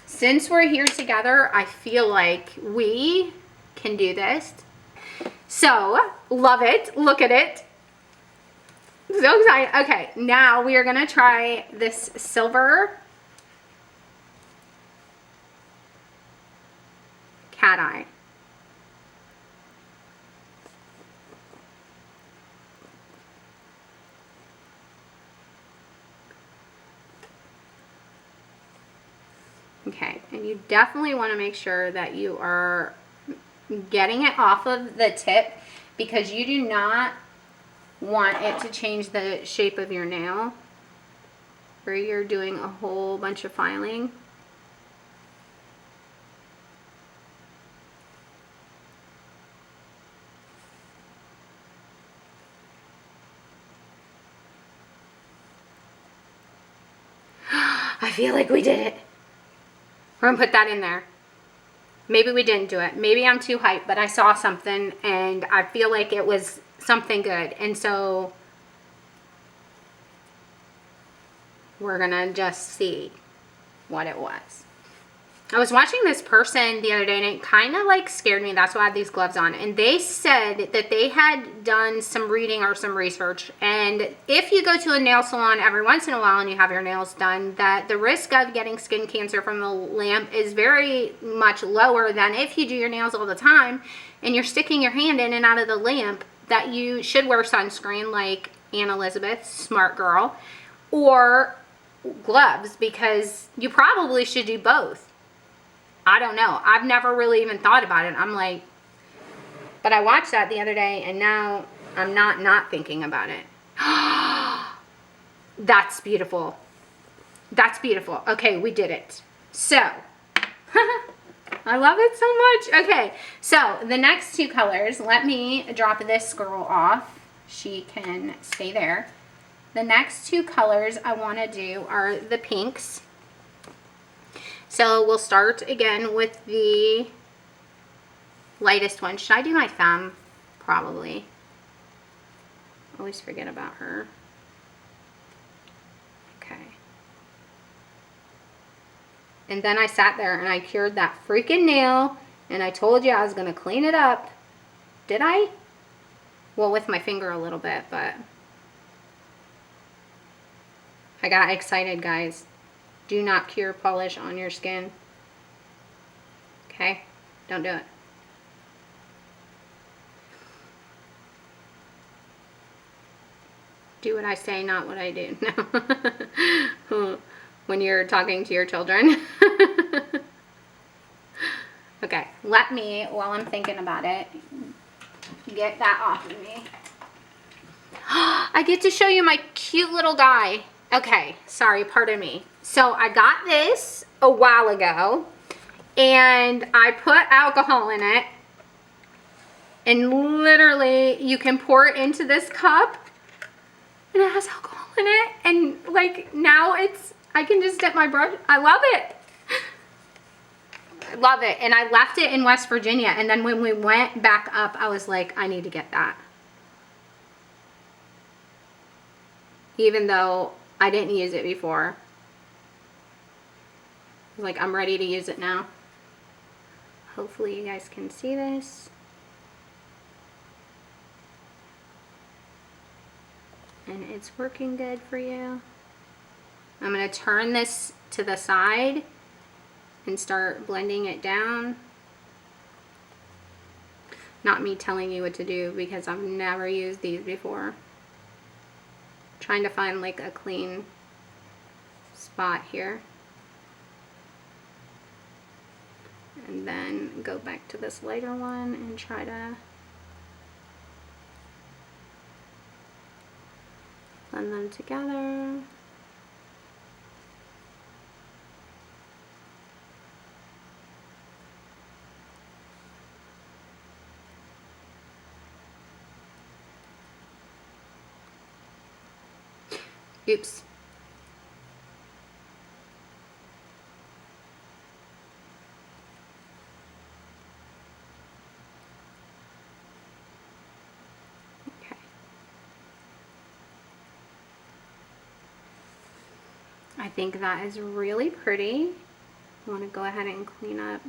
since we're here together, I feel like we can do this. So, love it. Look at it. So excited. Okay, now we are going to try this silver cat eye. Okay, and you definitely want to make sure that you are getting it off of the tip, because you do not want it to change the shape of your nail where you're doing a whole bunch of filing. I feel like we did it. We're gonna put that in there. Maybe we didn't do it. Maybe I'm too hyped, but I saw something and I feel like it was something good. And so we're gonna just see what it was. I was watching this person the other day and it kind of like scared me. That's why I had these gloves on. And they said that they had done some reading or some research. And if you go to a nail salon every once in a while and you have your nails done, that the risk of getting skin cancer from the lamp is very much lower than if you do your nails all the time and you're sticking your hand in and out of the lamp, that you should wear sunscreen like Ann Elizabeth, smart girl, or gloves, because you probably should do both. I don't know. I've never really even thought about it. I'm like, but I watched that the other day and now I'm not thinking about it. That's beautiful. That's beautiful. Okay, we did it. So, I love it so much. Okay, so the next two colors, let me drop this girl off. She can stay there. The next two colors I want to do are the pinks. So we'll start again with the lightest one. Should I do my thumb? Probably. Always forget about her. Okay. And then I sat there and I cured that freaking nail and I told you I was going to clean it up. Did I? Well, with my finger a little bit, but I got excited, guys. Do not cure polish on your skin. Okay? Don't do it. Do what I say, not what I do. No. When you're talking to your children. Okay, let me, while I'm thinking about it, get that off of me. I get to show you my cute little guy. Okay, sorry, pardon me. So I got this a while ago and I put alcohol in it, and literally you can pour it into this cup and it has alcohol in it, and like now I can just dip my brush. I love it. I love it. And I left it in West Virginia, and then when we went back up I was like, I need to get that. Even though I didn't use it before. Like, I'm ready to use it now. Hopefully you guys can see this. and it's working good for you. I'm going to turn this to the side and start blending it down. Not me telling you what to do because I've never used these before. Trying to find like a clean spot here. And then go back to this lighter one and try to blend them together. Oops. Okay. I think that is really pretty. I want to go ahead and clean up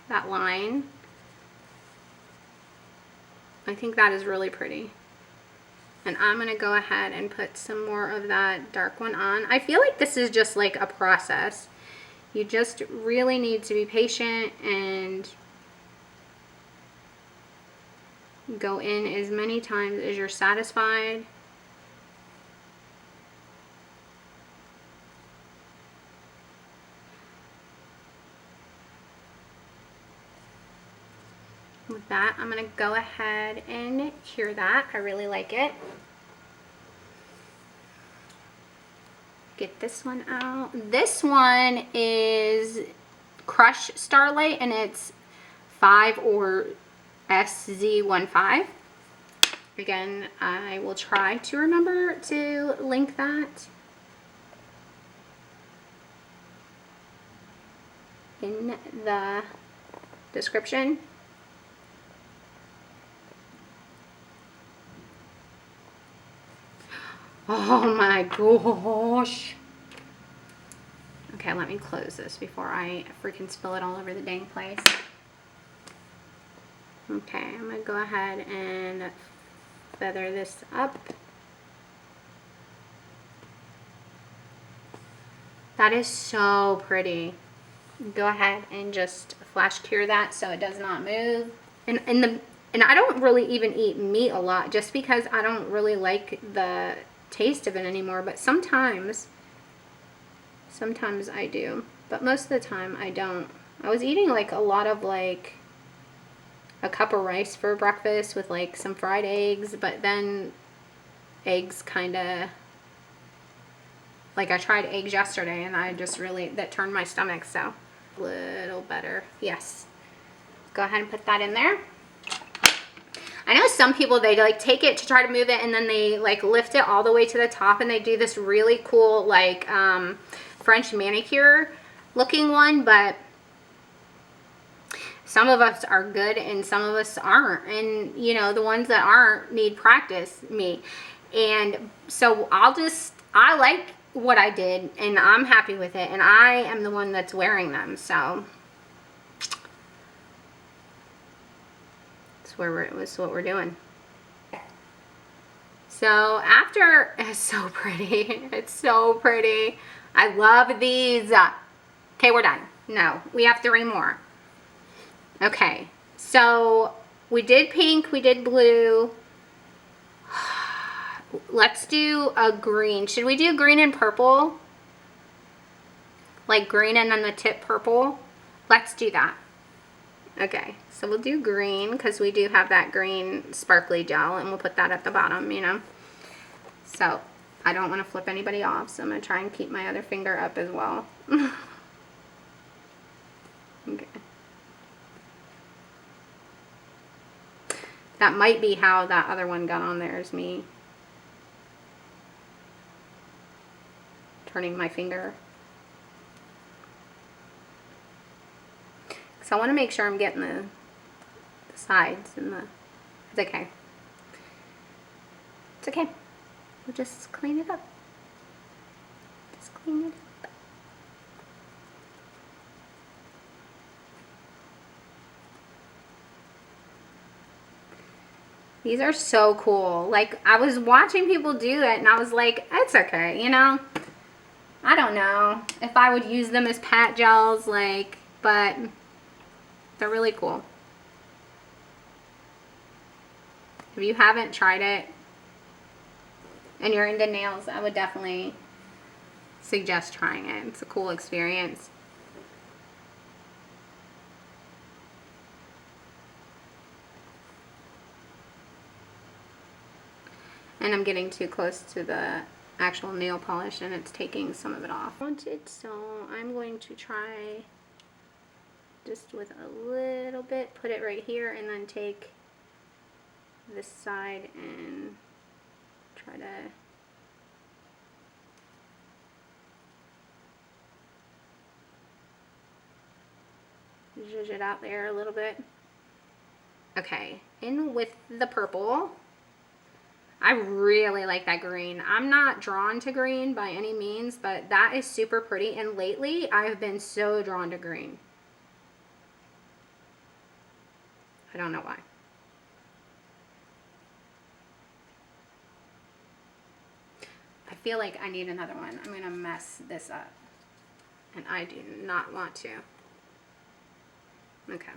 that line. I think that is really pretty. And I'm going to go ahead and put some more of that dark one on. I feel like this is just like a process. You just really need to be patient and go in as many times as you're satisfied. With that, I'm going to go ahead and cure that. I really like it. Get this one out. This one is Crush Starlight, and it's 5 or SZ15. Again, I will try to remember to link that in the description. Oh my gosh. Okay, let me close this before I freaking spill it all over the dang place. Okay, I'm gonna go ahead and feather this up. That is so pretty. Go ahead and just flash cure that so it does not move. And I don't really even eat meat a lot just because I don't really like the taste of it anymore, but sometimes I do, but most of the time I don't. I was eating like a lot of like a cup of rice for breakfast with like some fried eggs, but then eggs kind of, like I tried eggs yesterday and I just really, that turned my stomach, so a little better. Yes, go ahead and put that in there. I know some people, they like take it to try to move it and then they like lift it all the way to the top and they do this really cool like French manicure looking one, but some of us are good and some of us aren't, and you know, the ones that aren't need practice, me. And so I like what I did and I'm happy with it, and I am the one that's wearing them, so that's what we're doing. So after, it's so pretty. It's so pretty. I love these. Okay, we're done. No, we have 3 more. Okay, so we did pink, we did blue. Let's do a green. Should we do green and purple? Like green and then the tip purple? Let's do that. Okay, so we'll do green because we do have that green sparkly gel, and we'll put that at the bottom, you know. So I don't want to flip anybody off, so I'm going to try and keep my other finger up as well. Okay. That might be how that other one got on there, is me turning my finger. So I want to make sure I'm getting the sides and the, it's okay. It's okay. We'll just clean it up. Just clean it up. These are so cool. Like, I was watching people do it and I was like, it's okay, you know? I don't know if I would use them as pat gels, like, but they're really cool. If you haven't tried it and you're into nails, I would definitely suggest trying it. It's a cool experience. And I'm getting too close to the actual nail polish and it's taking some of it off. So I'm going to try just with a little bit, put it right here, and then take this side and try to zhuzh it out there a little bit. Okay, in with the purple. I really like that green. I'm not drawn to green by any means, but that is super pretty. And lately, I've been so drawn to green. I don't know why. I feel like I need another one. I'm going to mess this up. And I do not want to. Okay.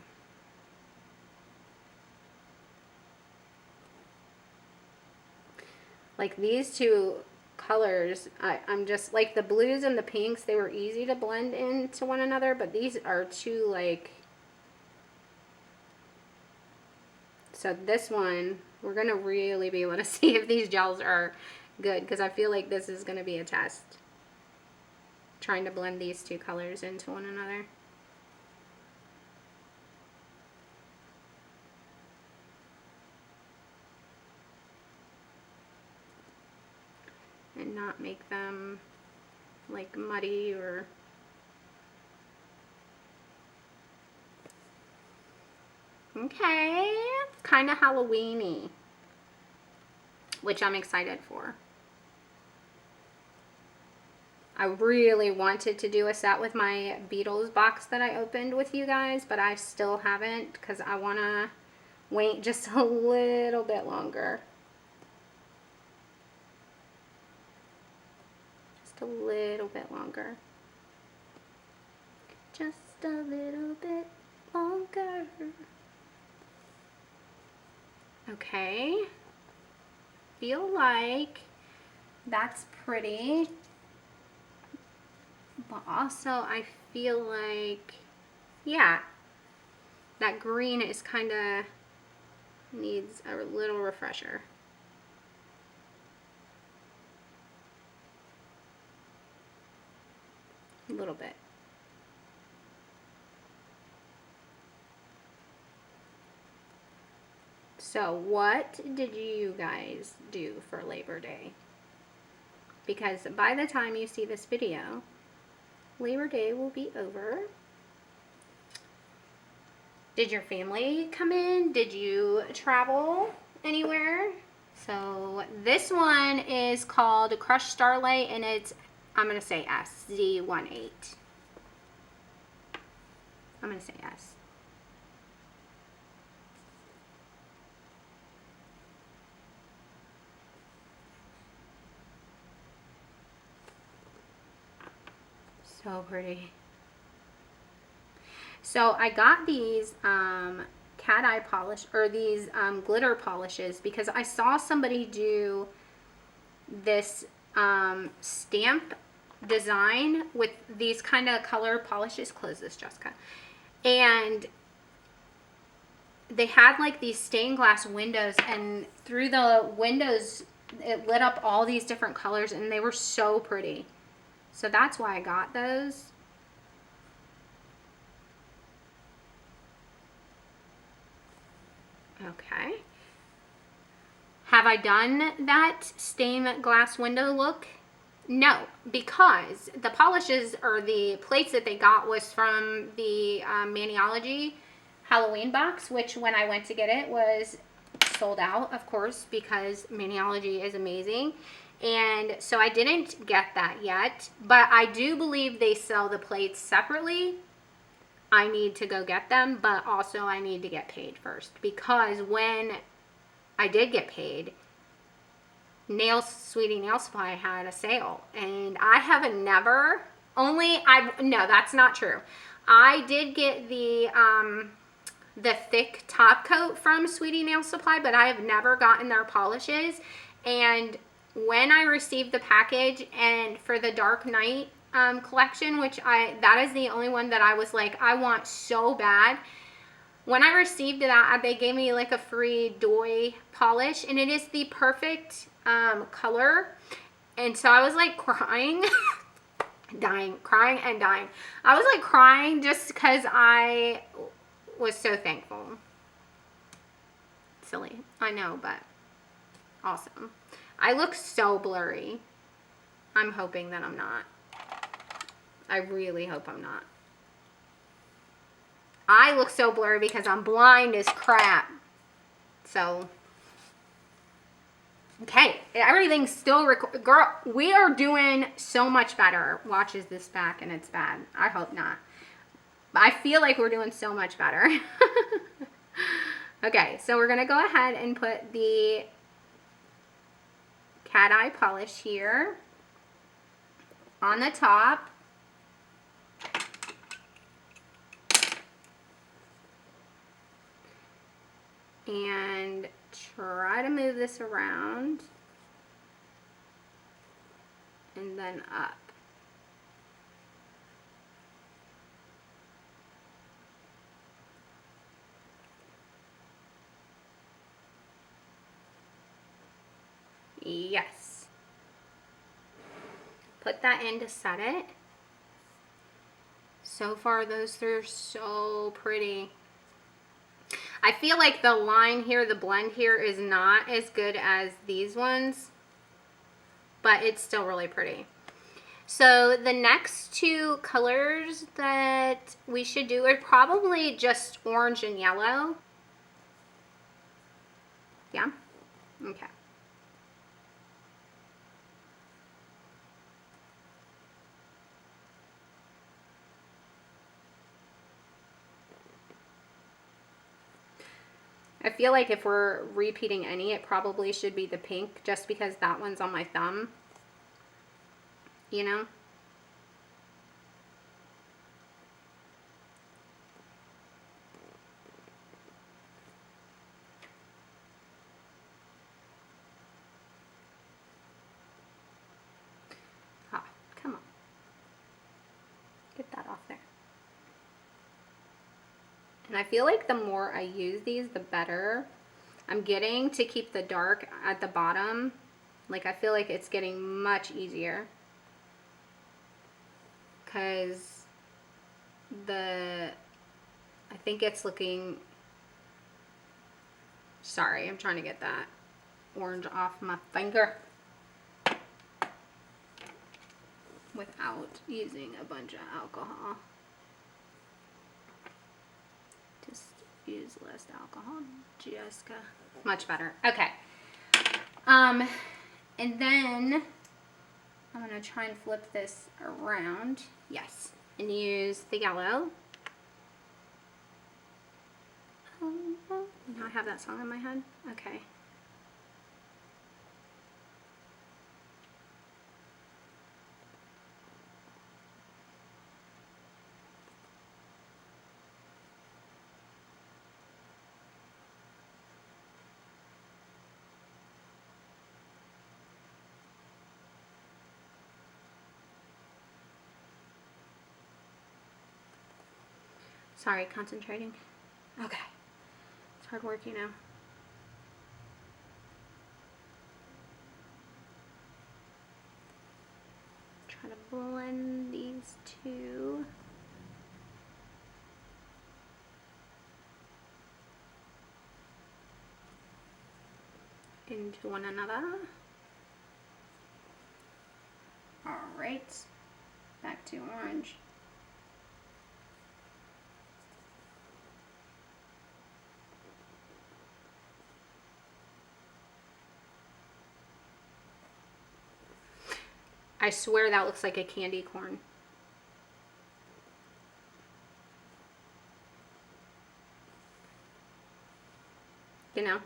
Like these two colors, I'm just like the blues and the pinks, they were easy to blend into one another, but these are too like, so this one, we're going to really be able to see if these gels are good because I feel like this is going to be a test. Trying to blend these two colors into one another. And not make them like muddy or okay, kind of Halloween-y, which I'm excited for. I really wanted to do a set with my Beatles box that I opened with you guys, but I still haven't because I want to wait just a little bit longer. Just a little bit longer. Just a little bit longer. Okay. Feel like that's pretty. But also I feel like, yeah, that green is kind of needs a little refresher. A little bit. So what did you guys do for Labor Day? Because by the time you see this video, Labor Day will be over. Did your family come in? Did you travel anywhere? So this one is called Crushed Starlight and it's, I'm going to say S, Z18. I'm going to say S. So pretty. So I got these cat eye polish, or these glitter polishes, because I saw somebody do this stamp design with these kind of color polishes. Close this, Jessica. And they had like these stained glass windows, and through the windows it lit up all these different colors, and they were so pretty. So that's why I got those. Okay. Have I done that stained glass window look? No, because the polishes or the plates that they got was from the Maniology Halloween box, which when I went to get it was sold out, of course, because Maniology is amazing. And so I didn't get that yet, but I do believe they sell the plates separately. I need to go get them, but also I need to get paid first, because when I did get paid. Sweetie Nail Supply had a sale, and I have never, no, that's not true. I did get the thick top coat from Sweetie Nail Supply, but I have never gotten their polishes. And when I received the package, and for the Dark Knight collection, that is the only one that I was like, I want so bad. When I received that, they gave me like a free doy polish, and it is the perfect color. And so I was like crying, crying and dying. I was like crying just because I was so thankful. Silly, I know, but awesome. I look so blurry. I'm hoping that I'm not. I really hope I'm not. I look so blurry because I'm blind as crap. So, okay, everything's still girl, we are doing so much better. Watches this back and it's bad. I hope not. But I feel like we're doing so much better. Okay, so we're gonna go ahead and put the cat eye polish here on the top. And try to move this around and then up. Yes. Put that in to set it. So far, those three are so pretty. I feel like the line here, the blend here, is not as good as these ones, but it's still really pretty. So the next two colors that we should do are probably just orange and yellow. Yeah? Okay. I feel like if we're repeating any, it probably should be the pink, just because that one's on my thumb. You know? Ah, come on. Get that off there. And I feel like the more I use these, the better I'm getting to keep the dark at the bottom. Like, I feel like it's getting much easier. Because I think it's looking, sorry, I'm trying to get that orange off my finger without using a bunch of alcohol. Just use less alcohol, Jessica. Much better. Okay. And then I'm going to try and flip this around. Yes. And use the yellow. Now I have that song in my head. Okay. Sorry, concentrating. Okay. It's hard work, you know. Try to blend these two. Into one another. All right. Back to orange. I swear that looks like a candy corn. You know?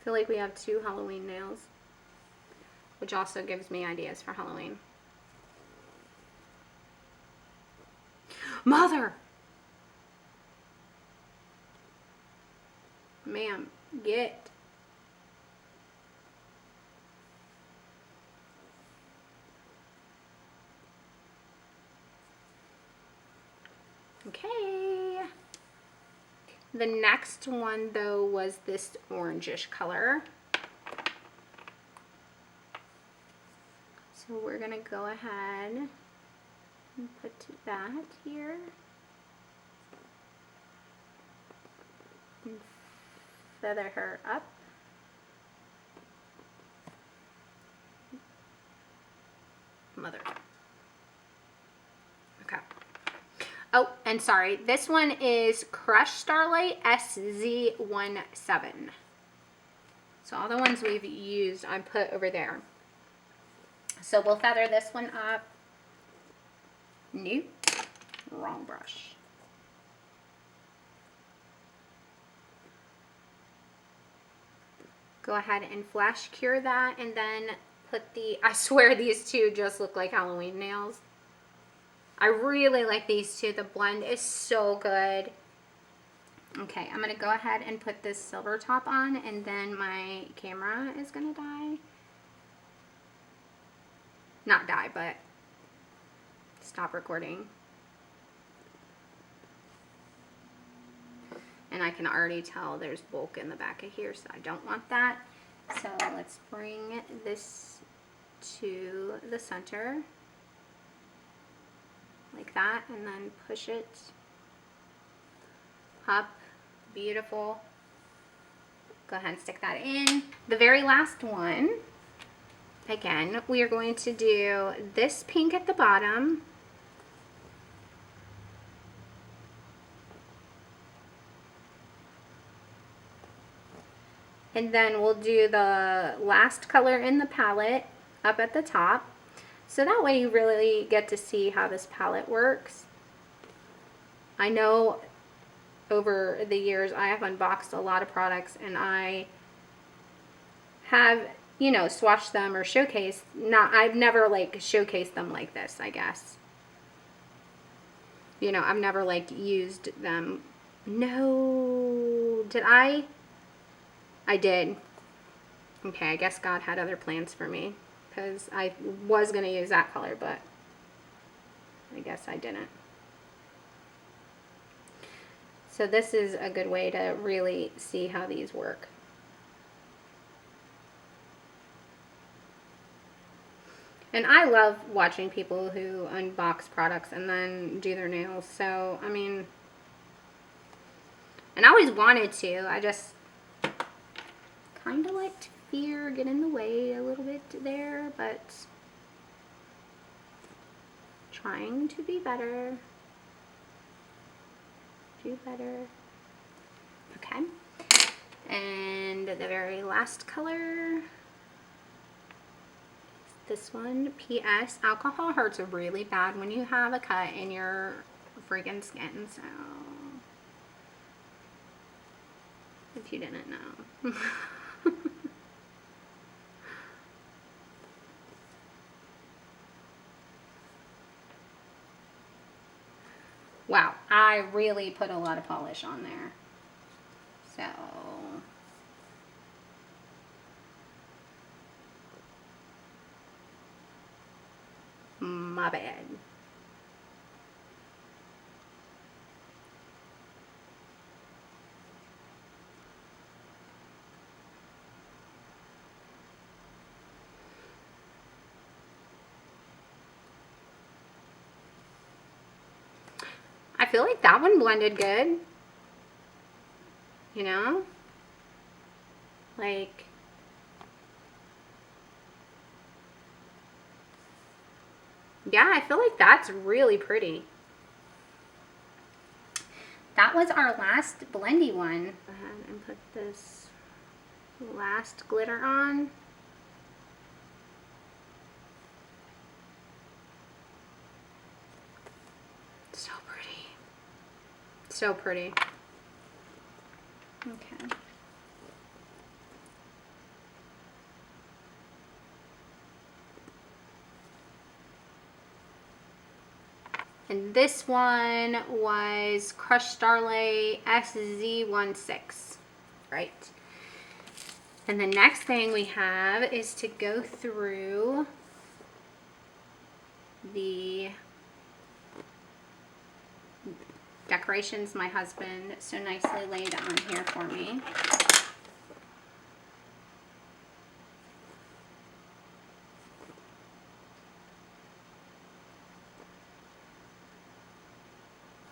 I feel like we have 2 Halloween nails, which also gives me ideas for Halloween. Mother! Ma'am, get. Okay. The next one though was this orangish color. So we're gonna go ahead and put that here. And feather her up. Mother. Okay. Oh, and sorry, this one is Crushed Starlight SZ17. So all the ones we've used, I put over there. So we'll feather this one up. Nope, wrong brush. Go ahead and flash cure that and then put the, I swear these two just look like Halloween nails. I really like these two. The blend is so good. Okay, I'm gonna go ahead and put this silver top on and then my camera is gonna die. Not die, but stop recording. And I can already tell there's bulk in the back of here, so I don't want that. So let's bring this to the center like that and then push it up. Beautiful. Go ahead and stick that in. The very last one, again, we are going to do this pink at the bottom. And then we'll do the last color in the palette up at the top. So that way you really get to see how this palette works. I know over the years I have unboxed a lot of products and I have, you know, swatched them or showcased. I've never like showcased them like this, I guess. You know, I've never like used them. No, did I? I did. Okay, I guess God had other plans for me because I was going to use that color, but I guess I didn't. So this is a good way to really see how these work. And I love watching people who unbox products and then do their nails. So, I mean, and I always wanted to. I just kind of let fear get in the way a little bit there, but trying to be better. Do better. Okay. And the very last color, this one. P.S. Alcohol hurts really bad when you have a cut in your freaking skin, so if you didn't know. Wow, I really put a lot of polish on there. So, my bad. I feel like that one blended good. You know? Like, yeah, I feel like that's really pretty. That was our last blendy one. Go ahead and put this last glitter on. So pretty. So pretty. Okay. And this one was Crushed Starlight SZ16. Right. And the next thing we have is to go through the decorations my husband so nicely laid on here for me.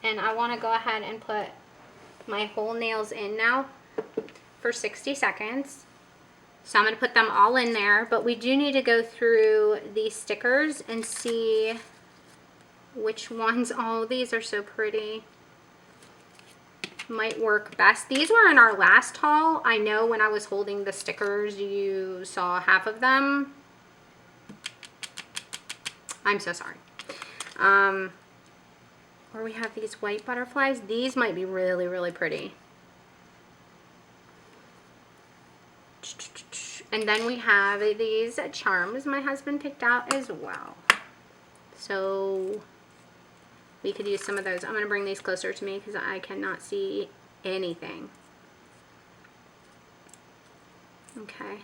And I want to go ahead and put my whole nails in now for 60 seconds. So I'm going to put them all in there, but we do need to go through these stickers and see which ones. Oh, these are so pretty. Might work best. These were in our last haul. I know when I was holding the stickers, you saw half of them. I'm so sorry. Or we have these white butterflies. These might be really, really pretty. And then we have these charms my husband picked out as well. So we could use some of those. I'm going to bring these closer to me because I cannot see anything. Okay.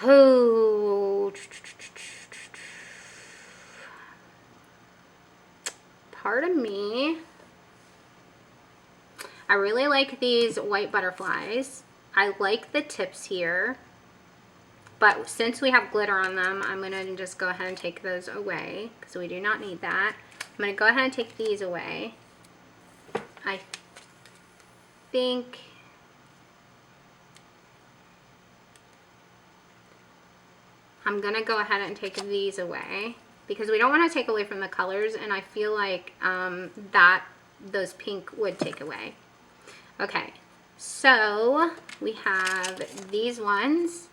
Oh. Part of me, I really like these white butterflies. I like the tips here, but since we have glitter on them, I'm going to just go ahead and take those away because we do not need that. I'm going to go ahead and take these away. I think I'm going to go ahead and take these away because we don't want to take away from the colors, and I feel like that those pink would take away. Okay, so we have these ones,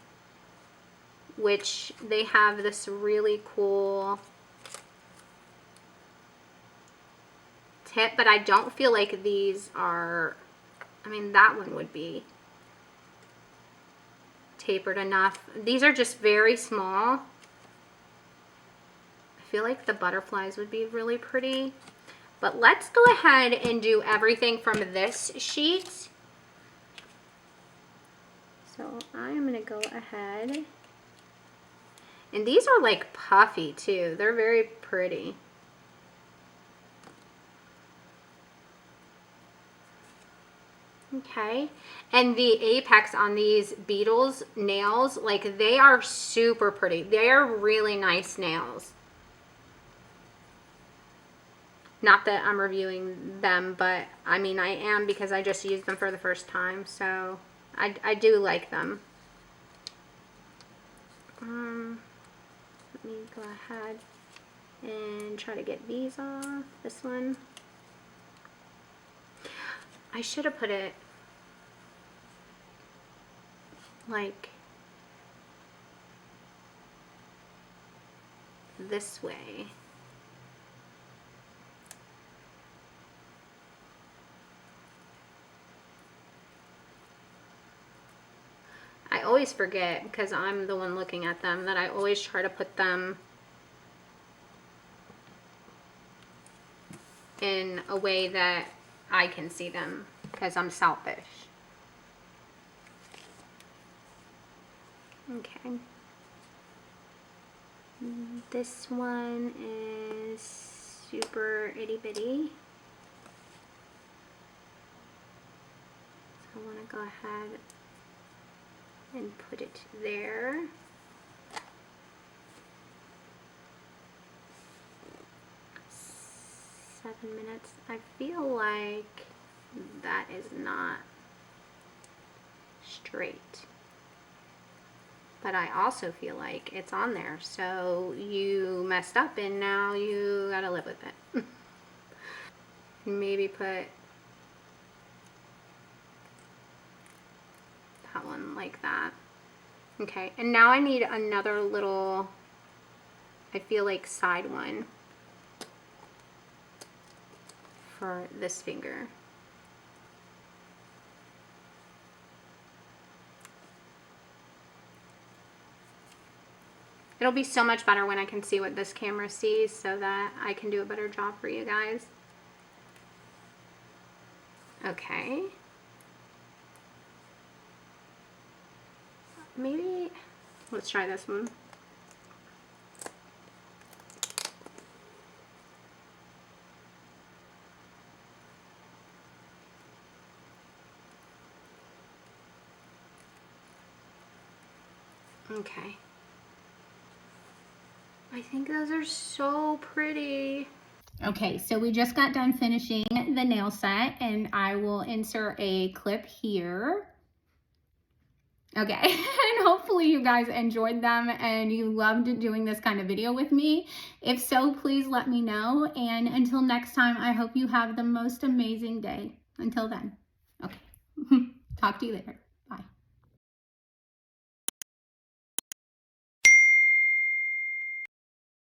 which they have this really cool tip, but I don't feel like these are, I mean, that one would be tapered enough. These are just very small. I feel like the butterflies would be really pretty. But let's go ahead and do everything from this sheet. So I'm going to go ahead. And these are like puffy too. They're very pretty. Okay, and the apex on these beetles nails, like, they are super pretty. They are really nice nails. Not that I'm reviewing them, but I mean I am because I just used them for the first time, so I do like them. Let me go ahead and try to get these off. This one. I should have put it like this way. I always forget because I'm the one looking at them that I always try to put them in a way that I can see them because I'm selfish. Okay. This one is super itty bitty. So I want to go ahead and put it there. Seven minutes. I feel like that is not straight, but I also feel like it's on there, so you messed up and now you gotta live with it. Maybe put that one like that. Okay, and now I need another little, I feel like, side one for this finger. It'll be so much better when I can see what this camera sees so that I can do a better job for you guys. Okay. Maybe, let's try this one. Okay. I think those are so pretty. Okay, so we just got done finishing the nail set and I will insert a clip here. Okay, and hopefully you guys enjoyed them and you loved doing this kind of video with me. If so, please let me know. And until next time, I hope you have the most amazing day. Until then, okay, talk to you later.